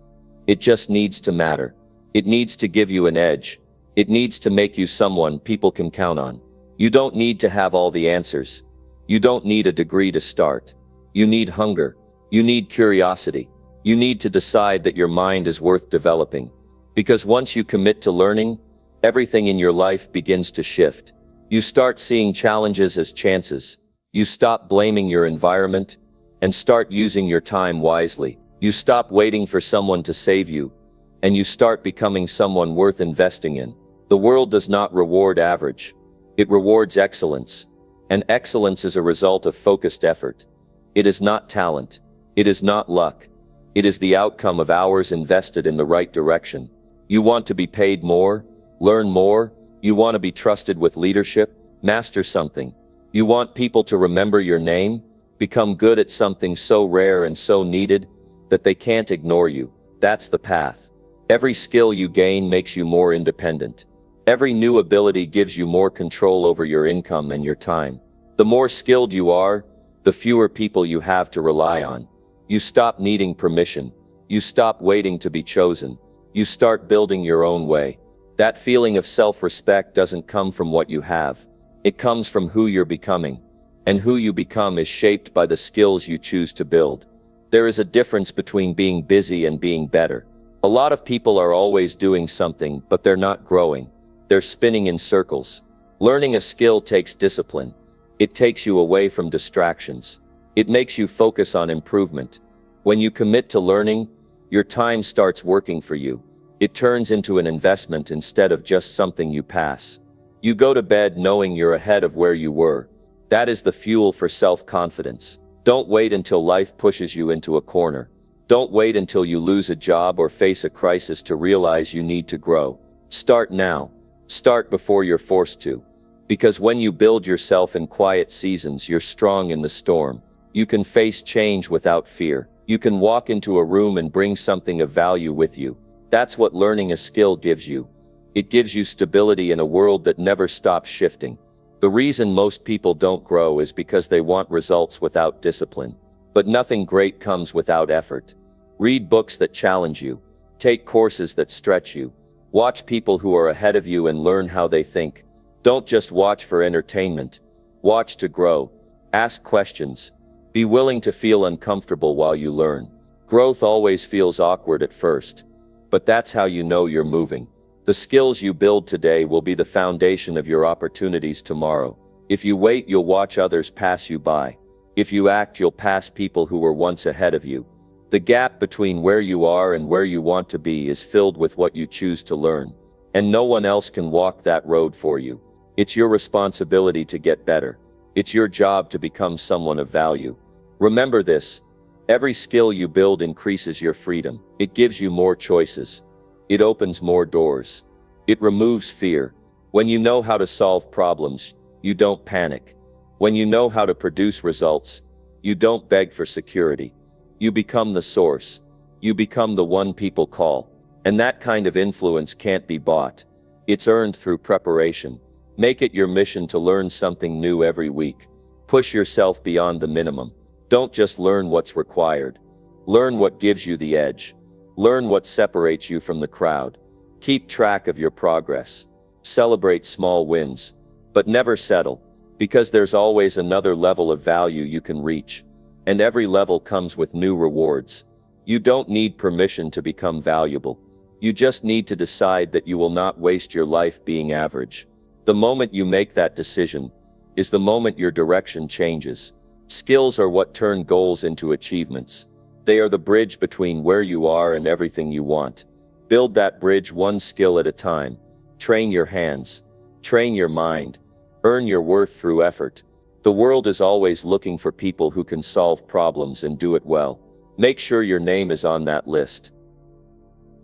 It just needs to matter. It needs to give you an edge. It needs to make you someone people can count on. You don't need to have all the answers. You don't need a degree to start. You need hunger. You need curiosity. You need to decide that your mind is worth developing. Because once you commit to learning, everything in your life begins to shift. You start seeing challenges as chances. You stop blaming your environment and start using your time wisely. You stop waiting for someone to save you, and you start becoming someone worth investing in. The world does not reward average. It rewards excellence. And excellence is a result of focused effort. It is not talent. It is not luck. It is the outcome of hours invested in the right direction. You want to be paid more, learn more. You want to be trusted with leadership, master something. You want people to remember your name, become good at something so rare and so needed that they can't ignore you. That's the path. Every skill you gain makes you more independent. Every new ability gives you more control over your income and your time. The more skilled you are, the fewer people you have to rely on. You stop needing permission. You stop waiting to be chosen. You start building your own way. That feeling of self-respect doesn't come from what you have. It comes from who you're becoming. And who you become is shaped by the skills you choose to build. There is a difference between being busy and being better. A lot of people are always doing something, but they're not growing. They're spinning in circles. Learning a skill takes discipline. It takes you away from distractions. It makes you focus on improvement. When you commit to learning, your time starts working for you. It turns into an investment instead of just something you pass. You go to bed knowing you're ahead of where you were. That is the fuel for self-confidence. Don't wait until life pushes you into a corner. Don't wait until you lose a job or face a crisis to realize you need to grow. Start now. Start before you're forced to. Because when you build yourself in quiet seasons, you're strong in the storm. You can face change without fear. You can walk into a room and bring something of value with you. That's what learning a skill gives you. It gives you stability in a world that never stops shifting. The reason most people don't grow is because they want results without discipline. But nothing great comes without effort. Read books that challenge you. Take courses that stretch you. Watch people who are ahead of you and learn how they think. Don't just watch for entertainment. Watch to grow. Ask questions. Be willing to feel uncomfortable while you learn. Growth always feels awkward at first. But that's how you know you're moving. The skills you build today will be the foundation of your opportunities tomorrow. If you wait, you'll watch others pass you by. If you act, you'll pass people who were once ahead of you. The gap between where you are and where you want to be is filled with what you choose to learn. And no one else can walk that road for you. It's your responsibility to get better. It's your job to become someone of value. Remember this: every skill you build increases your freedom. It gives you more choices. It opens more doors. It removes fear. When you know how to solve problems, you don't panic. When you know how to produce results, you don't beg for security. You become the source. You become the one people call. And that kind of influence can't be bought. It's earned through preparation. Make it your mission to learn something new every week. Push yourself beyond the minimum. Don't just learn what's required. Learn what gives you the edge. Learn what separates you from the crowd. Keep track of your progress. Celebrate small wins. But never settle, because there's always another level of value you can reach. And every level comes with new rewards. You don't need permission to become valuable. You just need to decide that you will not waste your life being average. The moment you make that decision is the moment your direction changes. Skills are what turn goals into achievements. They are the bridge between where you are and everything you want. Build that bridge one skill at a time. Train your hands. Train your mind. Earn your worth through effort. The world is always looking for people who can solve problems and do it well. Make sure your name is on that list.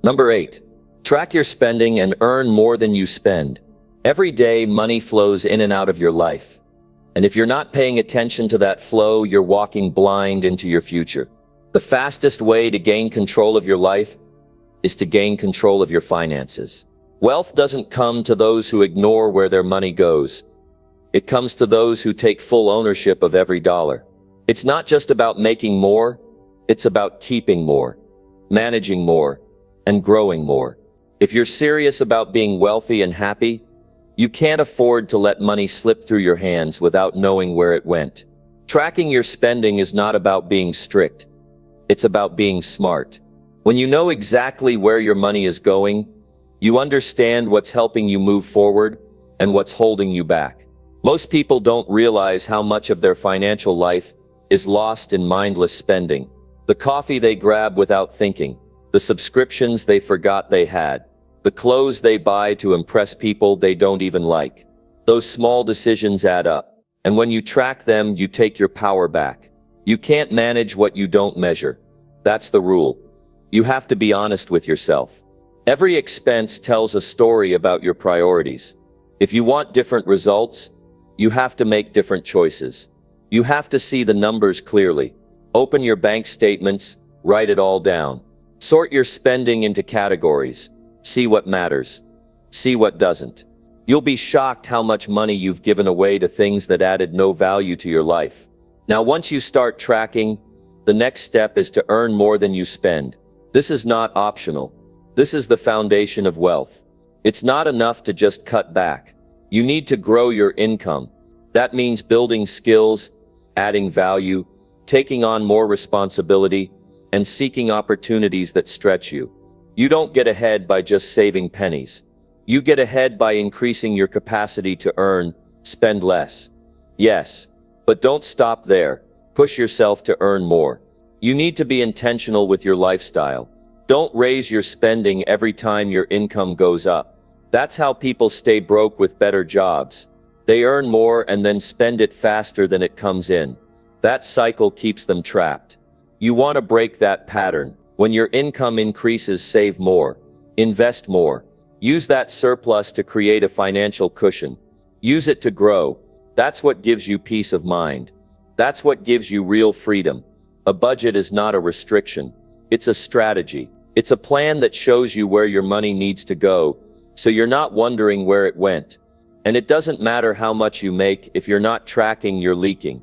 Number 8. Track your spending and earn more than you spend. Every day, money flows in and out of your life. And if you're not paying attention to that flow, you're walking blind into your future. The fastest way to gain control of your life is to gain control of your finances. Wealth doesn't come to those who ignore where their money goes. It comes to those who take full ownership of every dollar. It's not just about making more, it's about keeping more, managing more, and growing more. If you're serious about being wealthy and happy, you can't afford to let money slip through your hands without knowing where it went. Tracking your spending is not about being strict. It's about being smart. When you know exactly where your money is going, you understand what's helping you move forward and what's holding you back. Most people don't realize how much of their financial life is lost in mindless spending. The coffee they grab without thinking, the subscriptions they forgot they had, the clothes they buy to impress people they don't even like. Those small decisions add up, and when you track them, you take your power back. You can't manage what you don't measure. That's the rule. You have to be honest with yourself. Every expense tells a story about your priorities. If you want different results, you have to make different choices. You have to see the numbers clearly. Open your bank statements, write it all down. Sort your spending into categories. See what matters. See what doesn't. You'll be shocked how much money you've given away to things that added no value to your life. Now, once you start tracking, the next step is to earn more than you spend. This is not optional. This is the foundation of wealth. It's not enough to just cut back. You need to grow your income. That means building skills, adding value, taking on more responsibility, and seeking opportunities that stretch you. You don't get ahead by just saving pennies. You get ahead by increasing your capacity to earn, spend less. Yes, but don't stop there. Push yourself to earn more. You need to be intentional with your lifestyle. Don't raise your spending every time your income goes up. That's how people stay broke with better jobs. They earn more and then spend it faster than it comes in. That cycle keeps them trapped. You want to break that pattern. When your income increases, save more. Invest more. Use that surplus to create a financial cushion. Use it to grow. That's what gives you peace of mind. That's what gives you real freedom. A budget is not a restriction. It's a strategy. It's a plan that shows you where your money needs to go, so you're not wondering where it went. And it doesn't matter how much you make, if you're not tracking, you're leaking.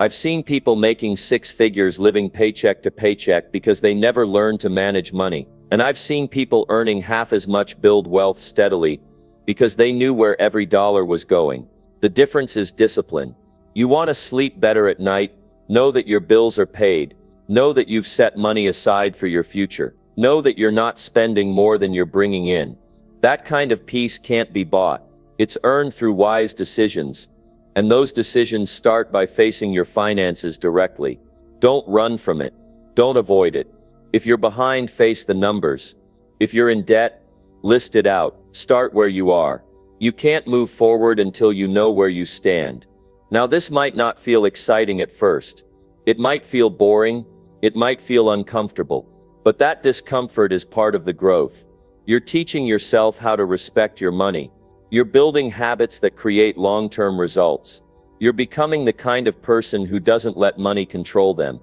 I've seen people making six figures living paycheck to paycheck because they never learned to manage money. And I've seen people earning half as much build wealth steadily because they knew where every dollar was going. The difference is discipline. You want to sleep better at night? Know that your bills are paid. Know that you've set money aside for your future. Know that you're not spending more than you're bringing in. That kind of peace can't be bought. It's earned through wise decisions. And those decisions start by facing your finances directly. Don't run from it. Don't avoid it. If you're behind, face the numbers. If you're in debt, list it out. Start where you are. You can't move forward until you know where you stand. Now, this might not feel exciting at first. It might feel boring, it might feel uncomfortable, but that discomfort is part of the growth. You're teaching yourself how to respect your money. You're building habits that create long-term results. You're becoming the kind of person who doesn't let money control them.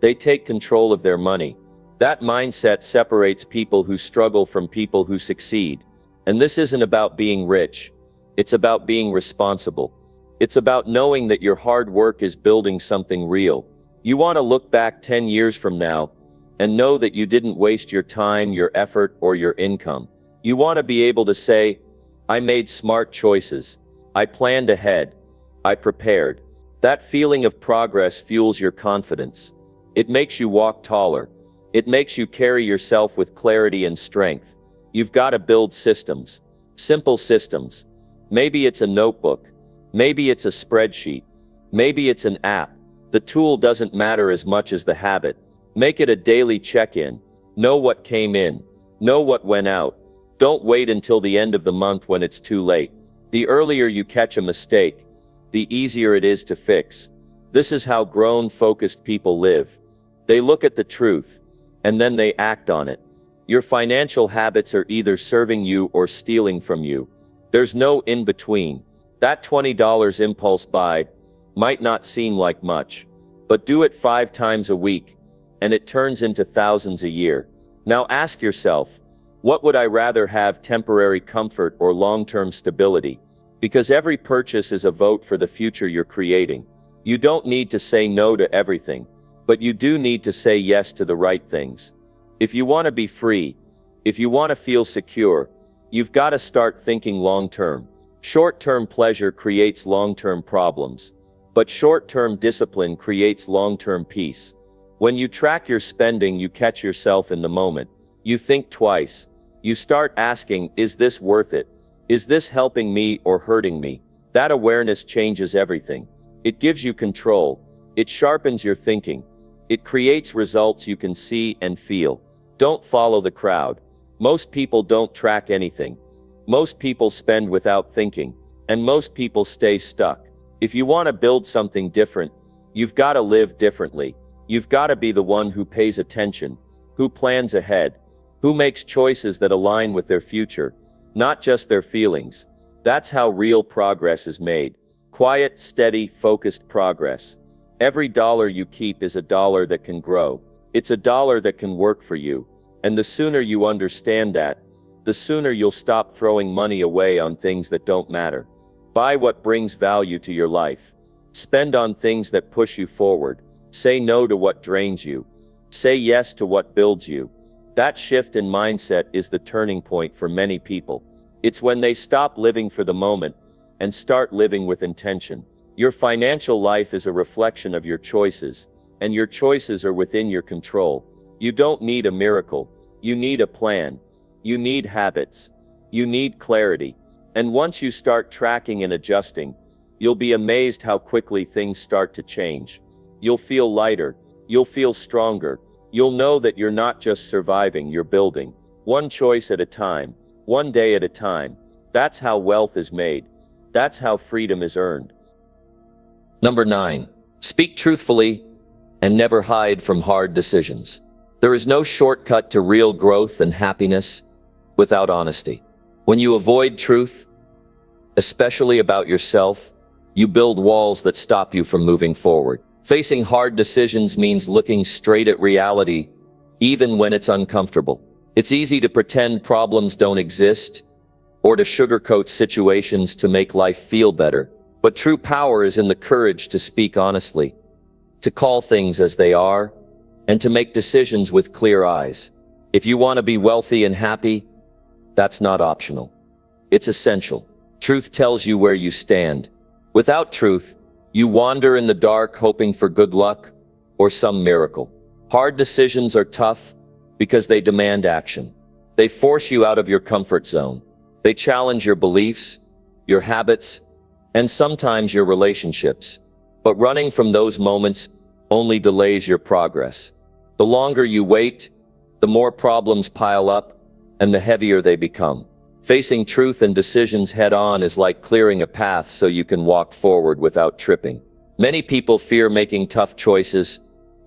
They take control of their money. That mindset separates people who struggle from people who succeed. And this isn't about being rich. It's about being responsible. It's about knowing that your hard work is building something real. You want to look back 10 years from now and know that you didn't waste your time, your effort, or your income. You want to be able to say, I made smart choices. I planned ahead. I prepared. That feeling of progress fuels your confidence. It makes you walk taller. It makes you carry yourself with clarity and strength. You've got to build systems. Simple systems. Maybe it's a notebook. Maybe it's a spreadsheet. Maybe it's an app. The tool doesn't matter as much as the habit. Make it a daily check-in. Know what came in. Know what went out. Don't wait until the end of the month when it's too late. The earlier you catch a mistake, the easier it is to fix. This is how grown, focused people live. They look at the truth, and then they act on it. Your financial habits are either serving you or stealing from you. There's no in-between. That $20 impulse buy might not seem like much, but do it 5 times a week, and it turns into thousands a year. Now ask yourself, what would I rather have, temporary comfort or long-term stability? Because every purchase is a vote for the future you're creating. You don't need to say no to everything, but you do need to say yes to the right things. If you want to be free, if you want to feel secure, you've got to start thinking long-term. Short-term pleasure creates long-term problems, but short-term discipline creates long-term peace. When you track your spending, you catch yourself in the moment. You think twice. You start asking, is this worth it? Is this helping me or hurting me? That awareness changes everything. It gives you control. It sharpens your thinking. It creates results you can see and feel. Don't follow the crowd. Most people don't track anything. Most people spend without thinking, and most people stay stuck. If you want to build something different, you've got to live differently. You've got to be the one who pays attention, who plans ahead, who makes choices that align with their future, not just their feelings. That's how real progress is made. Quiet, steady, focused progress. Every dollar you keep is a dollar that can grow. It's a dollar that can work for you. And the sooner you understand that, the sooner you'll stop throwing money away on things that don't matter. Buy what brings value to your life. Spend on things that push you forward. Say no to what drains you. Say yes to what builds you. That shift in mindset is the turning point for many people. It's when they stop living for the moment and start living with intention. Your financial life is a reflection of your choices, and your choices are within your control. You don't need a miracle. You need a plan. You need habits. You need clarity. And once you start tracking and adjusting, you'll be amazed how quickly things start to change. You'll feel lighter. You'll feel stronger. You'll know that you're not just surviving, you're building. One choice at a time. One day at a time. That's how wealth is made. That's how freedom is earned. Number 9. Speak truthfully and never hide from hard decisions. There is no shortcut to real growth and happiness without honesty. When you avoid truth, especially about yourself, you build walls that stop you from moving forward. Facing hard decisions means looking straight at reality, even when it's uncomfortable. It's easy to pretend problems don't exist, or to sugarcoat situations to make life feel better. But true power is in the courage to speak honestly, to call things as they are, and to make decisions with clear eyes. If you want to be wealthy and happy, that's not optional. It's essential. Truth tells you where you stand. Without truth, you wander in the dark hoping for good luck or some miracle. Hard decisions are tough because they demand action. They force you out of your comfort zone. They challenge your beliefs, your habits, and sometimes your relationships. But running from those moments only delays your progress. The longer you wait, the more problems pile up and the heavier they become. Facing truth and decisions head-on is like clearing a path so you can walk forward without tripping. Many people fear making tough choices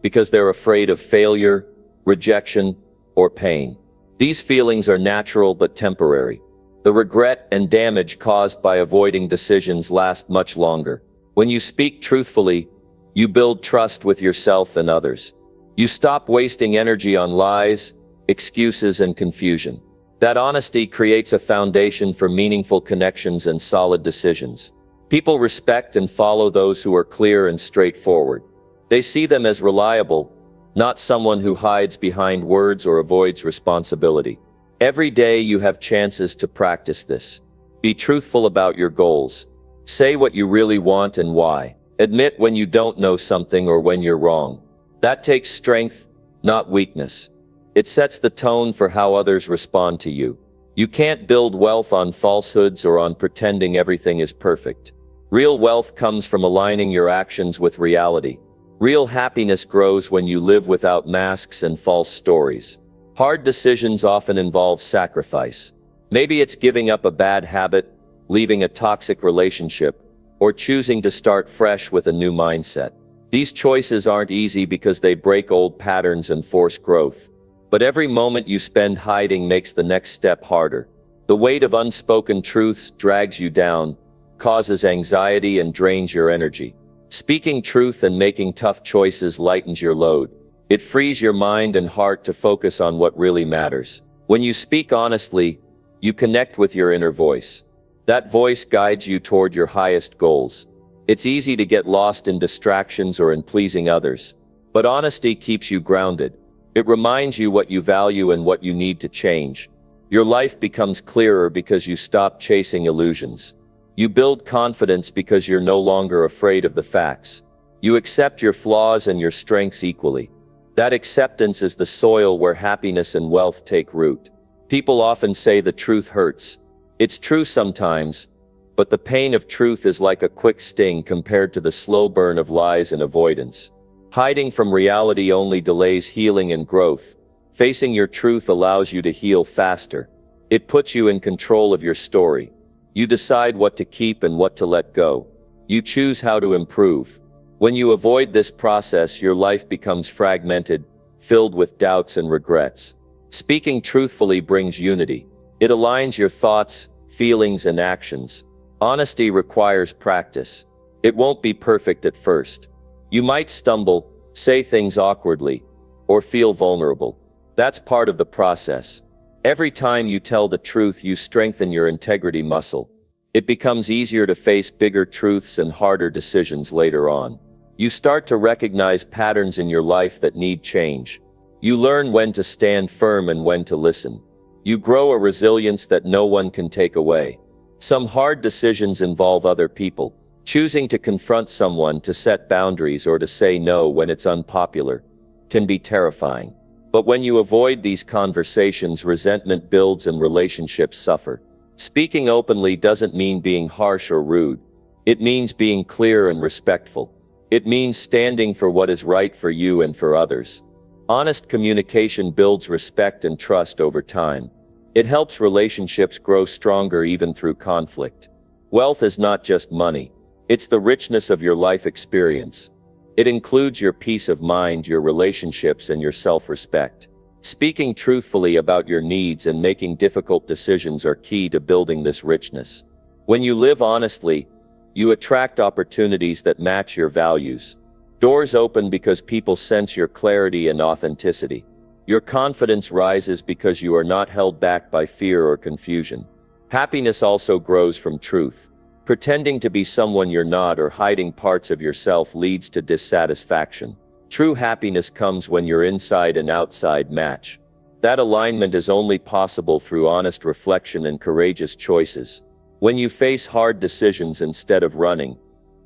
because they're afraid of failure, rejection, or pain. These feelings are natural but temporary. The regret and damage caused by avoiding decisions last much longer. When you speak truthfully, you build trust with yourself and others. You stop wasting energy on lies, excuses, and confusion. That honesty creates a foundation for meaningful connections and solid decisions. People respect and follow those who are clear and straightforward. They see them as reliable, not someone who hides behind words or avoids responsibility. Every day you have chances to practice this. Be truthful about your goals. Say what you really want and why. Admit when you don't know something or when you're wrong. That takes strength, not weakness. It sets the tone for how others respond to you. You can't build wealth on falsehoods or on pretending everything is perfect. Real wealth comes from aligning your actions with reality. Real happiness grows when you live without masks and false stories. Hard decisions often involve sacrifice. Maybe it's giving up a bad habit, leaving a toxic relationship, or choosing to start fresh with a new mindset. These choices aren't easy because they break old patterns and force growth. But every moment you spend hiding makes the next step harder. The weight of unspoken truths drags you down, causes anxiety, and drains your energy. Speaking truth and making tough choices lightens your load. It frees your mind and heart to focus on what really matters. When you speak honestly, you connect with your inner voice. That voice guides you toward your highest goals. It's easy to get lost in distractions or in pleasing others. But honesty keeps you grounded. It reminds you what you value and what you need to change. Your life becomes clearer because you stop chasing illusions. You build confidence because you're no longer afraid of the facts. You accept your flaws and your strengths equally. That acceptance is the soil where happiness and wealth take root. People often say the truth hurts. It's true sometimes, but the pain of truth is like a quick sting compared to the slow burn of lies and avoidance. Hiding from reality only delays healing and growth. Facing your truth allows you to heal faster. It puts you in control of your story. You decide what to keep and what to let go. You choose how to improve. When you avoid this process, your life becomes fragmented, filled with doubts and regrets. Speaking truthfully brings unity. It aligns your thoughts, feelings, and actions. Honesty requires practice. It won't be perfect at first. You might stumble, say things awkwardly, or feel vulnerable. That's part of the process. Every time you tell the truth, you strengthen your integrity muscle. It becomes easier to face bigger truths and harder decisions later on. You start to recognize patterns in your life that need change. You learn when to stand firm and when to listen. You grow a resilience that no one can take away. Some hard decisions involve other people. Choosing to confront someone, to set boundaries, or to say no when it's unpopular can be terrifying. But when you avoid these conversations, resentment builds and relationships suffer. Speaking openly doesn't mean being harsh or rude. It means being clear and respectful. It means standing for what is right for you and for others. Honest communication builds respect and trust over time. It helps relationships grow stronger even through conflict. Wealth is not just money. It's the richness of your life experience. It includes your peace of mind, your relationships, and your self-respect. Speaking truthfully about your needs and making difficult decisions are key to building this richness. When you live honestly, you attract opportunities that match your values. Doors open because people sense your clarity and authenticity. Your confidence rises because you are not held back by fear or confusion. Happiness also grows from truth. Pretending to be someone you're not or hiding parts of yourself leads to dissatisfaction. True happiness comes when your inside and outside match. That alignment is only possible through honest reflection and courageous choices. When you face hard decisions instead of running,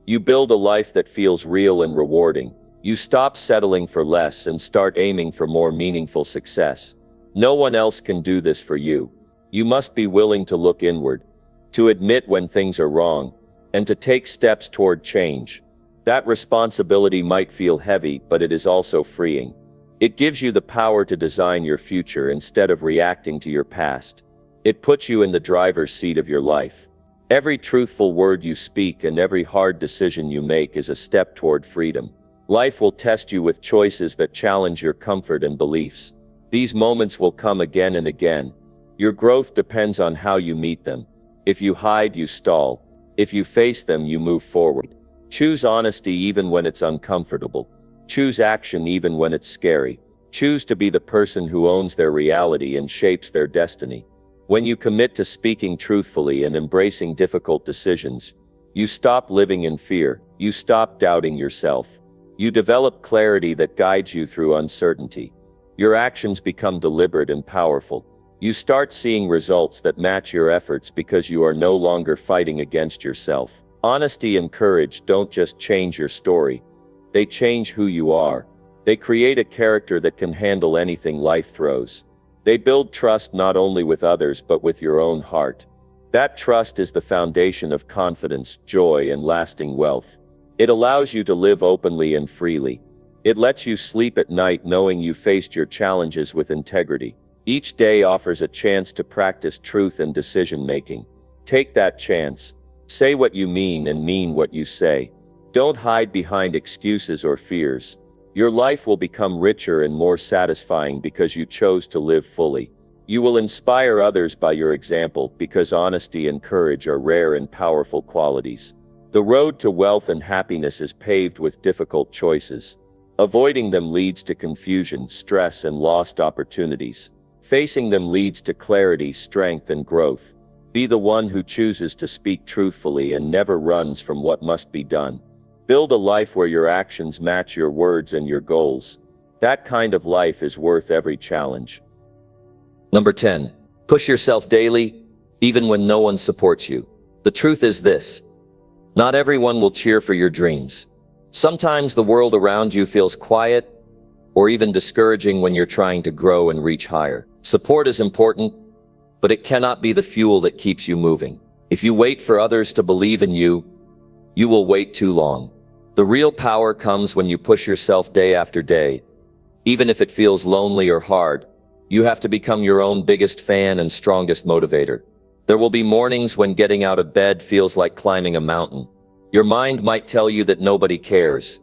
you build a life that feels real and rewarding. You stop settling for less and start aiming for more meaningful success. No one else can do this for you. You must be willing to look inward, to admit when things are wrong, and to take steps toward change. That responsibility might feel heavy, but it is also freeing. It gives you the power to design your future instead of reacting to your past. It puts you in the driver's seat of your life. Every truthful word you speak and every hard decision you make is a step toward freedom. Life will test you with choices that challenge your comfort and beliefs. These moments will come again and again. Your growth depends on how you meet them. If you hide, you stall. If you face them, you move forward. Choose honesty even when it's uncomfortable. Choose action even when it's scary. Choose to be the person who owns their reality and shapes their destiny. When you commit to speaking truthfully and embracing difficult decisions, you stop living in fear. You stop doubting yourself. You develop clarity that guides you through uncertainty. Your actions become deliberate and powerful. You start seeing results that match your efforts because you are no longer fighting against yourself. Honesty and courage don't just change your story. They change who you are. They create a character that can handle anything life throws. They build trust not only with others but with your own heart. That trust is the foundation of confidence, joy, and lasting wealth. It allows you to live openly and freely. It lets you sleep at night knowing you faced your challenges with integrity. Each day offers a chance to practice truth and decision-making. Take that chance. Say what you mean and mean what you say. Don't hide behind excuses or fears. Your life will become richer and more satisfying because you chose to live fully. You will inspire others by your example because honesty and courage are rare and powerful qualities. The road to wealth and happiness is paved with difficult choices. Avoiding them leads to confusion, stress, and lost opportunities. Facing them leads to clarity, strength, and growth. Be the one who chooses to speak truthfully and never runs from what must be done. Build a life where your actions match your words and your goals. That kind of life is worth every challenge. Number 10. Push yourself daily, even when no one supports you. The truth is this: not everyone will cheer for your dreams. Sometimes the world around you feels quiet or even discouraging when you're trying to grow and reach higher. Support is important, but it cannot be the fuel that keeps you moving. If you wait for others to believe in you, you will wait too long. The real power comes when you push yourself day after day. Even if it feels lonely or hard, you have to become your own biggest fan and strongest motivator. There will be mornings when getting out of bed feels like climbing a mountain. Your mind might tell you that nobody cares,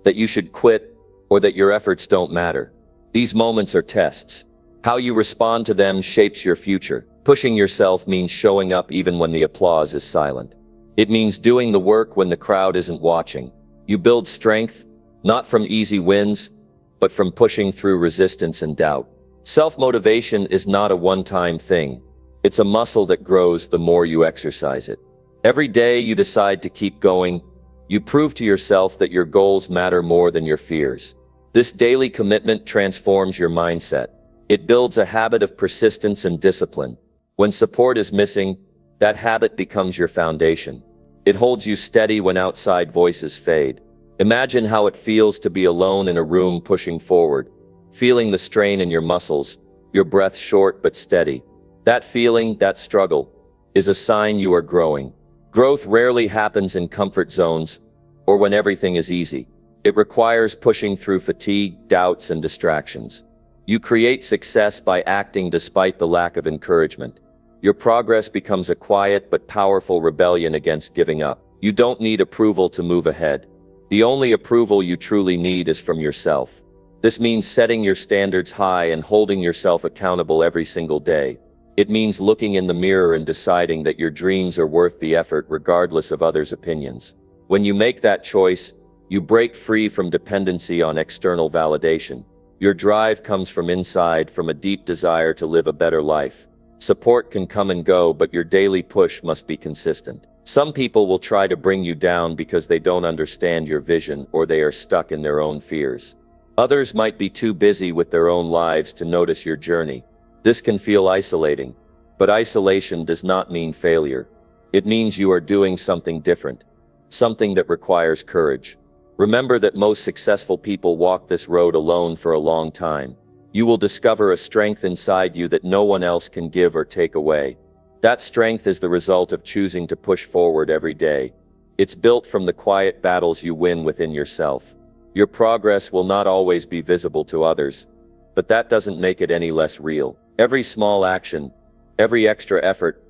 that you should quit, or that your efforts don't matter. These moments are tests. How you respond to them shapes your future. Pushing yourself means showing up even when the applause is silent. It means doing the work when the crowd isn't watching. You build strength, not from easy wins, but from pushing through resistance and doubt. Self-motivation is not a one-time thing. It's a muscle that grows the more you exercise it. Every day you decide to keep going, you prove to yourself that your goals matter more than your fears. This daily commitment transforms your mindset. It builds a habit of persistence and discipline. When support is missing, that habit becomes your foundation. It holds you steady when outside voices fade. Imagine how it feels to be alone in a room pushing forward, feeling the strain in your muscles, your breath short but steady. That feeling, that struggle, is a sign you are growing. Growth rarely happens in comfort zones or when everything is easy. It requires pushing through fatigue, doubts, and distractions. You create success by acting despite the lack of encouragement. Your progress becomes a quiet but powerful rebellion against giving up. You don't need approval to move ahead. The only approval you truly need is from yourself. This means setting your standards high and holding yourself accountable every single day. It means looking in the mirror and deciding that your dreams are worth the effort regardless of others' opinions. When you make that choice, you break free from dependency on external validation. Your drive comes from inside, from a deep desire to live a better life. Support can come and go, but your daily push must be consistent. Some people will try to bring you down because they don't understand your vision or they are stuck in their own fears. Others might be too busy with their own lives to notice your journey. This can feel isolating, but isolation does not mean failure. It means you are doing something different, something that requires courage. Remember that most successful people walk this road alone for a long time. You will discover a strength inside you that no one else can give or take away. That strength is the result of choosing to push forward every day. It's built from the quiet battles you win within yourself. Your progress will not always be visible to others, but that doesn't make it any less real. Every small action, every extra effort,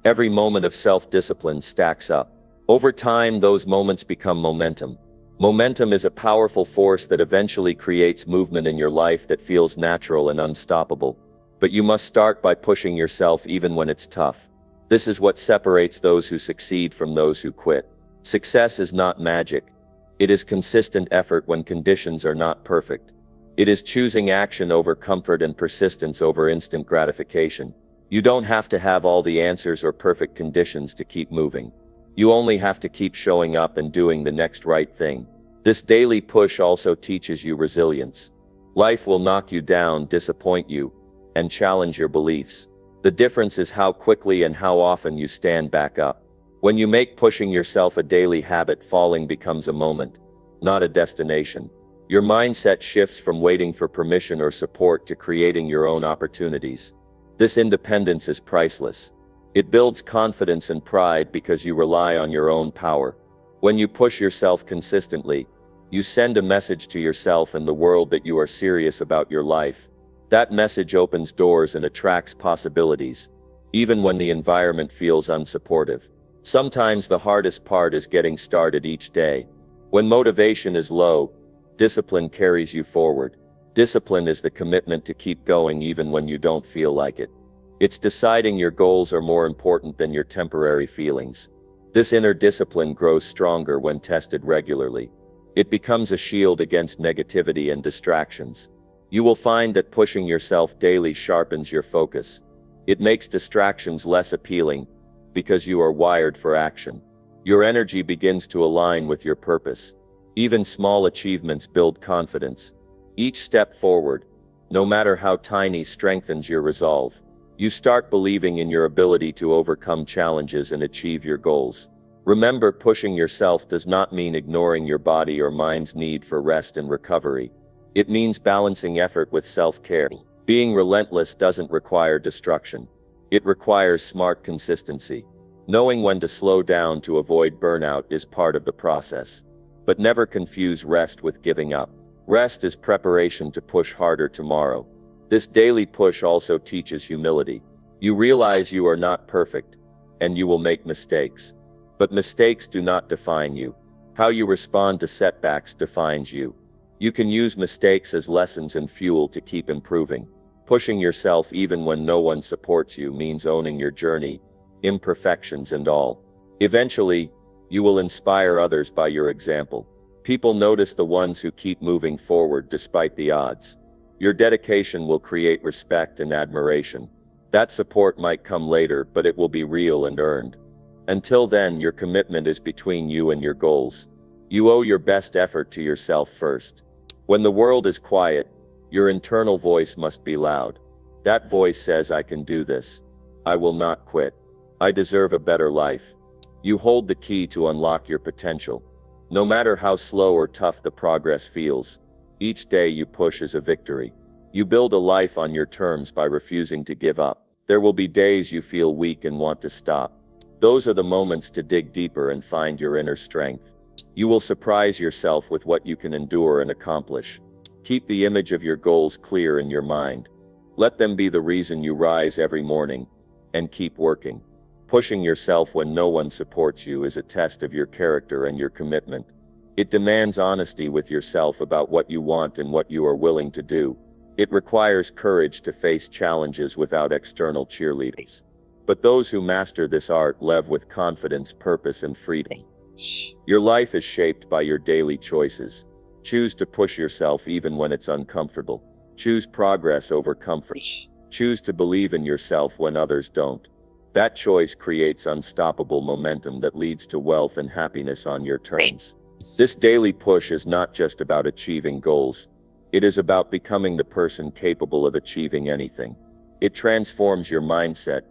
Every moment of self-discipline stacks up. Over time, those moments become momentum. Momentum is a powerful force that eventually creates movement in your life that feels natural and unstoppable. But you must start by pushing yourself even when it's tough. This is what separates those who succeed from those who quit. Success is not magic. It is consistent effort when conditions are not perfect. It is choosing action over comfort and persistence over instant gratification. You don't have to have all the answers or perfect conditions to keep moving. You only have to keep showing up and doing the next right thing. This daily push also teaches you resilience. Life will knock you down, disappoint you, and challenge your beliefs. The difference is how quickly and how often you stand back up. When you make pushing yourself a daily habit, falling becomes a moment, not a destination. Your mindset shifts from waiting for permission or support to creating your own opportunities. This independence is priceless. It builds confidence and pride because you rely on your own power. When you push yourself consistently, you send a message to yourself and the world that you are serious about your life. That message opens doors and attracts possibilities, even when the environment feels unsupportive. Sometimes the hardest part is getting started each day. When motivation is low, discipline carries you forward. Discipline is the commitment to keep going even when you don't feel like it. It's deciding your goals are more important than your temporary feelings. This inner discipline grows stronger when tested regularly. It becomes a shield against negativity and distractions. You will find that pushing yourself daily sharpens your focus. It makes distractions less appealing because you are wired for action. Your energy begins to align with your purpose. Even small achievements build confidence. Each step forward, no matter how tiny, strengthens your resolve. You start believing in your ability to overcome challenges and achieve your goals. Remember, pushing yourself does not mean ignoring your body or mind's need for rest and recovery. It means balancing effort with self-care. Being relentless doesn't require destruction. It requires smart consistency. Knowing when to slow down to avoid burnout is part of the process. But never confuse rest with giving up. Rest is preparation to push harder tomorrow. This daily push also teaches humility. You realize you are not perfect, and you will make mistakes. But mistakes do not define you. How you respond to setbacks defines you. You can use mistakes as lessons and fuel to keep improving. Pushing yourself even when no one supports you means owning your journey, imperfections and all. Eventually, you will inspire others by your example. People notice the ones who keep moving forward despite the odds. Your dedication will create respect and admiration. That support might come later, but it will be real and earned. Until then, your commitment is between you and your goals. You owe your best effort to yourself first. When the world is quiet, your internal voice must be loud. That voice says, "I can do this. I will not quit. I deserve a better life." You hold the key to unlock your potential. No matter how slow or tough the progress feels, each day you push is a victory. You build a life on your terms by refusing to give up. There will be days you feel weak and want to stop. Those are the moments to dig deeper and find your inner strength. You will surprise yourself with what you can endure and accomplish. Keep the image of your goals clear in your mind. Let them be the reason you rise every morning, and keep working. Pushing yourself when no one supports you is a test of your character and your commitment. It demands honesty with yourself about what you want and what you are willing to do. It requires courage to face challenges without external cheerleaders. But those who master this art live with confidence, purpose, and freedom. Your life is shaped by your daily choices. Choose to push yourself even when it's uncomfortable. Choose progress over comfort. Choose to believe in yourself when others don't. That choice creates unstoppable momentum that leads to wealth and happiness on your terms. This daily push is not just about achieving goals. It is about becoming the person capable of achieving anything. It transforms your mindset,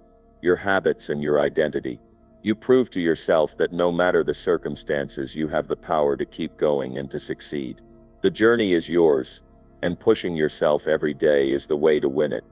your habits, and your identity. You prove to yourself that no matter the circumstances, you have the power to keep going and to succeed. The journey is yours, and pushing yourself every day is the way to win it.